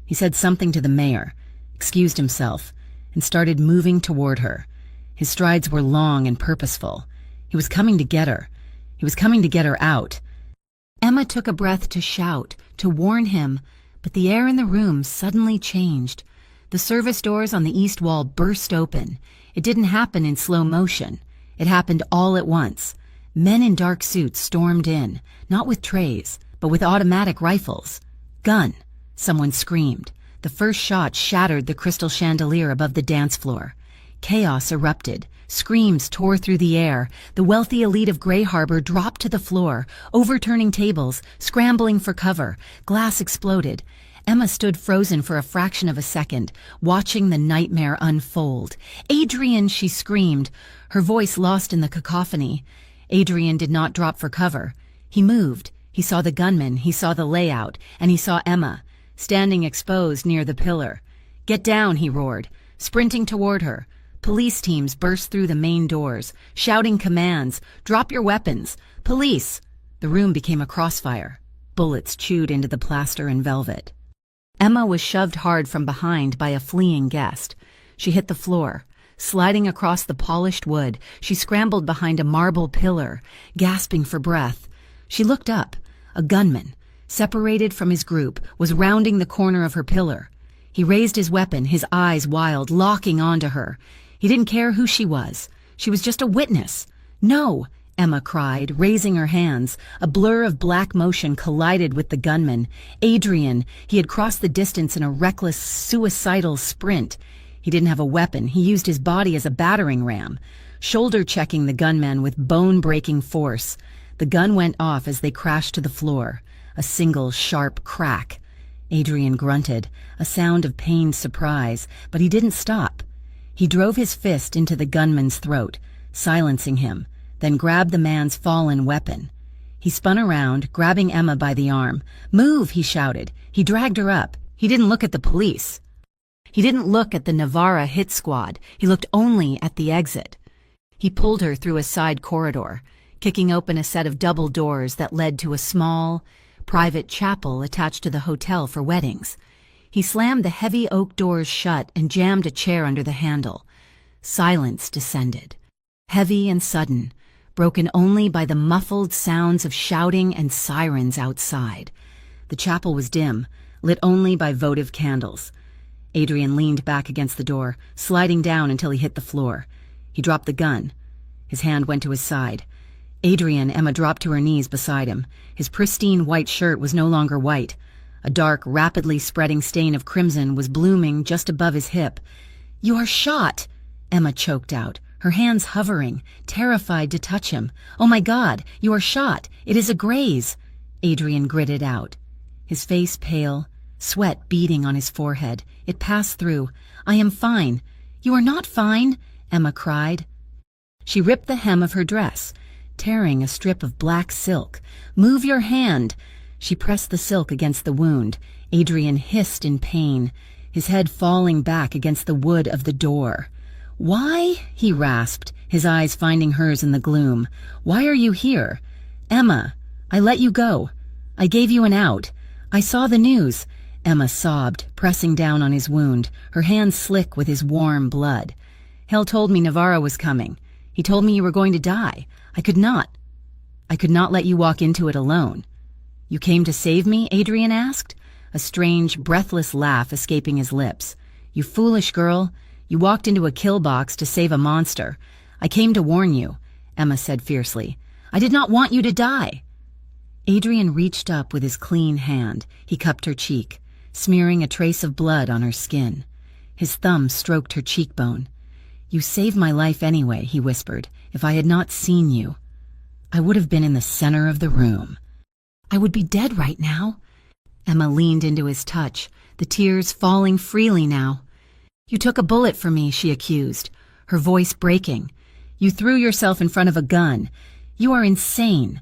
He said something to the mayor, excused himself, and started moving toward her. His strides were long and purposeful. He was coming to get her. He was coming to get her out. Emma took a breath to shout, to warn him, but the air in the room suddenly changed. The service doors on the east wall burst open. It didn't happen in slow motion. It happened all at once. Men in dark suits stormed in, not with trays, but with automatic rifles. "Gun!" someone screamed. The first shot shattered the crystal chandelier above the dance floor. Chaos erupted. Screams tore through the air. The wealthy elite of Grey Harbor dropped to the floor, overturning tables, scrambling for cover. Glass exploded. Emma stood frozen for a fraction of a second, watching the nightmare unfold. "Adrian!" she screamed, her voice lost in the cacophony. Adrian did not drop for cover. He moved. He saw the gunman, he saw the layout, and he saw Emma, standing exposed near the pillar. "Get down!" he roared, sprinting toward her. Police teams burst through the main doors, shouting commands, "Drop your weapons! Police!" The room became a crossfire. Bullets chewed into the plaster and velvet. Emma was shoved hard from behind by a fleeing guest. She hit the floor. Sliding across the polished wood, she scrambled behind a marble pillar, gasping for breath. She looked up. A gunman, separated from his group, was rounding the corner of her pillar. He raised his weapon, his eyes wild, locking onto her. He didn't care who she was. She was just a witness. "No!" Emma cried, raising her hands. A blur of black motion collided with the gunman. Adrian. He had crossed the distance in a reckless, suicidal sprint. He didn't have a weapon. He used his body as a battering ram, shoulder-checking the gunman with bone-breaking force. The gun went off as they crashed to the floor. A single, sharp crack. Adrian grunted, a sound of pained surprise, but he didn't stop. He drove his fist into the gunman's throat, silencing him, then grabbed the man's fallen weapon. He spun around, grabbing Emma by the arm. "Move!" he shouted. He dragged her up. He didn't look at the police. He didn't look at the Navarra hit squad. He looked only at the exit. He pulled her through a side corridor, kicking open a set of double doors that led to a small, private chapel attached to the hotel for weddings. He slammed the heavy oak doors shut and jammed a chair under the handle. Silence descended, heavy and sudden, broken only by the muffled sounds of shouting and sirens outside. The chapel was dim, lit only by votive candles. Adrian leaned back against the door, sliding down until he hit the floor. He dropped the gun. His hand went to his side. Emma dropped to her knees beside him. His pristine white shirt was no longer white. A dark, rapidly spreading stain of crimson was blooming just above his hip. "You are shot!" Emma choked out, her hands hovering, terrified to touch him. "Oh my God, you are shot! It is a graze!" Adrian gritted out, his face pale, sweat beading on his forehead. It passed through. "I am fine." "You are not fine," Emma cried. She ripped the hem of her dress, tearing a strip of black silk. "Move your hand!" She pressed the silk against the wound. Adrian hissed in pain, his head falling back against the wood of the door. "Why?" he rasped, his eyes finding hers in the gloom. "Why are you here? Emma, I let you go. I gave you an out. I saw the news." Emma sobbed, pressing down on his wound, her hands slick with his warm blood. "Hell told me Navarro was coming. He told me you were going to die. I could not let you walk into it alone." "You came to save me?" Adrian asked, a strange, breathless laugh escaping his lips. "You foolish girl. You walked into a kill box to save a monster. I came to warn you," Emma said fiercely. "I did not want you to die." Adrian reached up with his clean hand. He cupped her cheek, smearing a trace of blood on her skin. His thumb stroked her cheekbone. "You saved my life anyway," he whispered. "If I had not seen you, I would have been in the center of the room. I would be dead right now." Emma leaned into his touch, the tears falling freely now. "You took a bullet for me," she accused, her voice breaking. "You threw yourself in front of a gun. You are insane."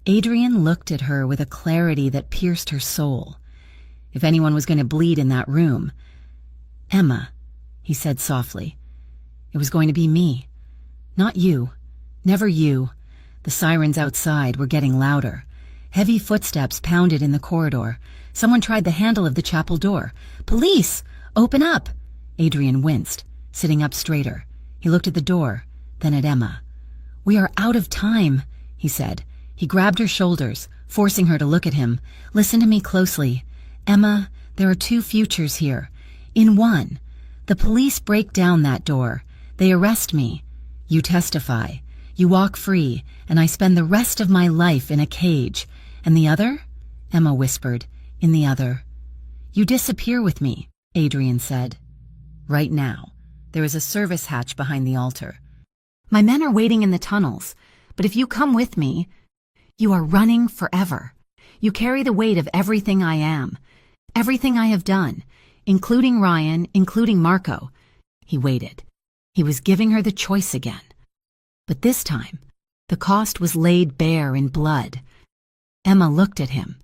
Adrian looked at her with a clarity that pierced her soul. If anyone was going to bleed in that room, "Emma," he said softly, "it was going to be me. Not you. Never you." The sirens outside were getting louder. Heavy footsteps pounded in the corridor. Someone tried the handle of the chapel door. "Police! Open up!" Adrian winced, sitting up straighter. He looked at the door, then at Emma. "We are out of time," he said. He grabbed her shoulders, forcing her to look at him. "Listen to me closely. Emma, there are two futures here. In one, the police break down that door. They arrest me. You testify. You walk free, and I spend the rest of my life in a cage. And the other?" Emma whispered. "In the other, you disappear with me," Adrian said. "Right now, there is a service hatch behind the altar. My men are waiting in the tunnels, but if you come with me, you are running forever. You carry the weight of everything I am, everything I have done, including Ryan, including Marco." He waited. He was giving her the choice again. But this time, the cost was laid bare in blood. Emma looked at him.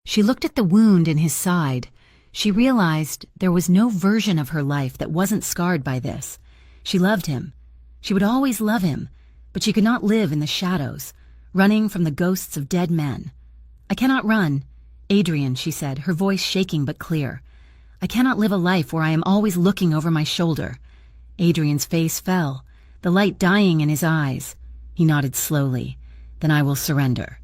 She looked at the wound in his side. She realized there was no version of her life that wasn't scarred by this. She loved him. She would always love him, but she could not live in the shadows, running from the ghosts of dead men. "I cannot run, Adrian," she said, her voice shaking but clear. "I cannot live a life where I am always looking over my shoulder." Adrian's face fell, the light dying in his eyes. He nodded slowly. "Then I will surrender."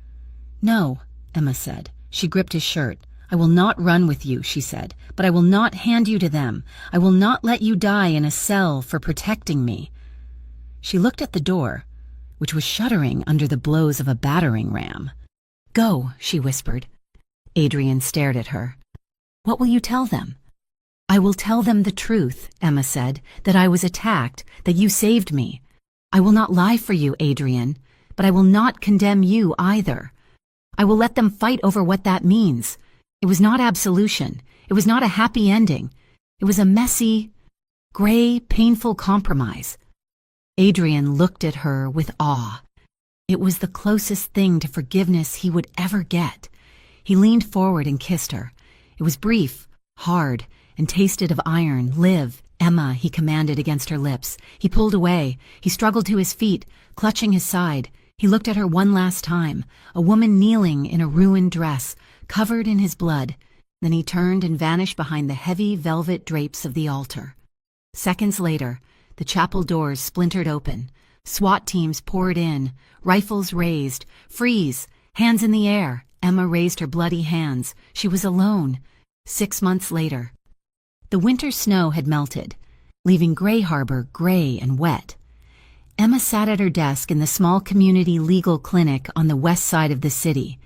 "No," Emma said. She gripped his shirt. "I will not run with you," she said, "but I will not hand you to them. I will not let you die in a cell for protecting me." She looked at the door, which was shuddering under the blows of a battering ram. "Go," she whispered. Adrian stared at her. "What will you tell them?" "I will tell them the truth," Emma said, "that I was attacked, that you saved me. I will not lie for you, Adrian, but I will not condemn you either. I will let them fight over what that means. It was not absolution. It was not a happy ending. It was a messy, gray, painful compromise." Adrian looked at her with awe. It was the closest thing to forgiveness he would ever get. He leaned forward and kissed her. It was brief, hard, and tasted of iron. "Live, Emma," he commanded against her lips. He pulled away. He struggled to his feet, clutching his side. He looked at her one last time, a woman kneeling in a ruined dress, covered in his blood. Then he turned and vanished behind the heavy velvet drapes of the altar. Seconds later, the chapel doors splintered open. SWAT teams poured in, rifles raised. "Freeze! Hands in the air!" Emma raised her bloody hands. She was alone. 6 months later. The winter snow had melted, leaving Gray Harbor gray and wet. Emma sat at her desk in the small community legal clinic on the west side of the city.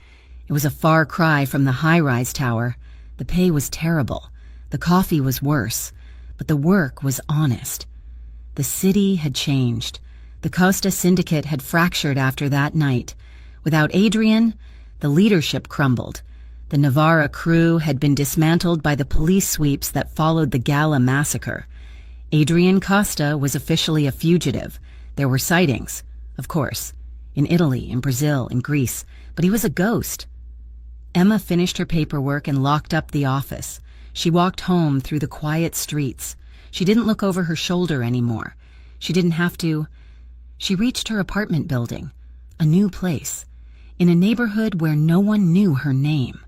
It was a far cry from the high-rise tower. The pay was terrible. The coffee was worse. But the work was honest. The city had changed. The Costa Syndicate had fractured after that night. Without Adrian, the leadership crumbled. The Navarra crew had been dismantled by the police sweeps that followed the Gala massacre. Adrian Costa was officially a fugitive. There were sightings, of course, in Italy, in Brazil, in Greece, but he was a ghost. Emma finished her paperwork and locked up the office. She walked home through the quiet streets. She didn't look over her shoulder anymore. She didn't have to. She reached her apartment building, a new place, in a neighborhood where no one knew her name.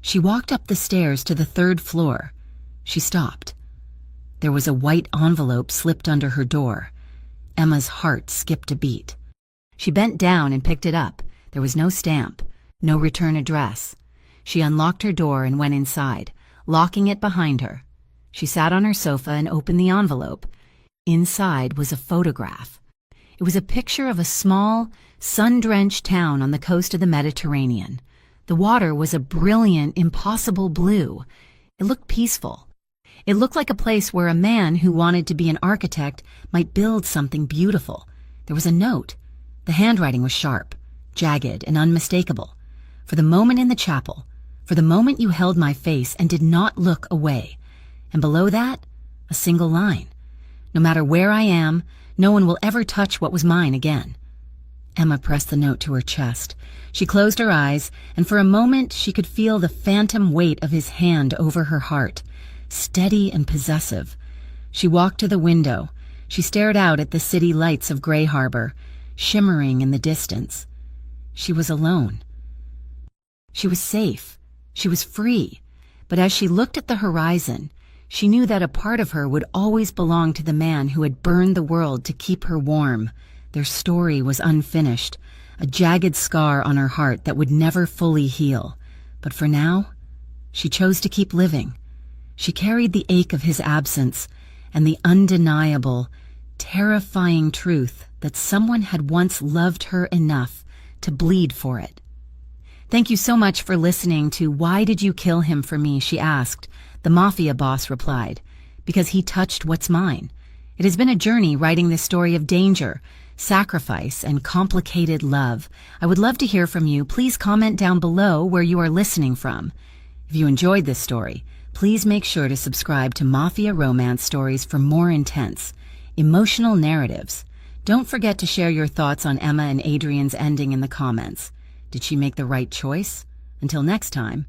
She walked up the stairs to the 3rd floor. She stopped. There was a white envelope slipped under her door. Emma's heart skipped a beat. She bent down and picked it up. There was no stamp, no return address. She unlocked her door and went inside, locking it behind her. She sat on her sofa and opened the envelope. Inside was a photograph. It was a picture of a small, sun-drenched town on the coast of the Mediterranean. The water was a brilliant, impossible blue. It looked peaceful. It looked like a place where a man who wanted to be an architect might build something beautiful. There was a note. The handwriting was sharp, jagged, and unmistakable. For the moment in the chapel, for the moment you held my face and did not look away. And below that, a single line. No matter where I am, no one will ever touch what was mine again. Emma pressed the note to her chest. She closed her eyes, and for a moment she could feel the phantom weight of his hand over her heart, steady and possessive. She walked to the window. She stared out at the city lights of Gray Harbor, shimmering in the distance. She was alone. She was safe. She was free. But as she looked at the horizon, she knew that a part of her would always belong to the man who had burned the world to keep her warm. Their story was unfinished, a jagged scar on her heart that would never fully heal. But for now, she chose to keep living. She carried the ache of his absence and the undeniable, terrifying truth that someone had once loved her enough to bleed for it. "Thank you so much for listening to Why Did You Kill Him for Me?" she asked. The Mafia boss replied, "Because he touched what's mine." It has been a journey writing this story of danger, sacrifice, and complicated love. I would love to hear from you. Please comment down below where you are listening from. If you enjoyed this story, please make sure to subscribe to Mafia Romance Stories for more intense, emotional narratives. Don't forget to share your thoughts on Emma and Adrian's ending in the comments. Did she make the right choice? Until next time,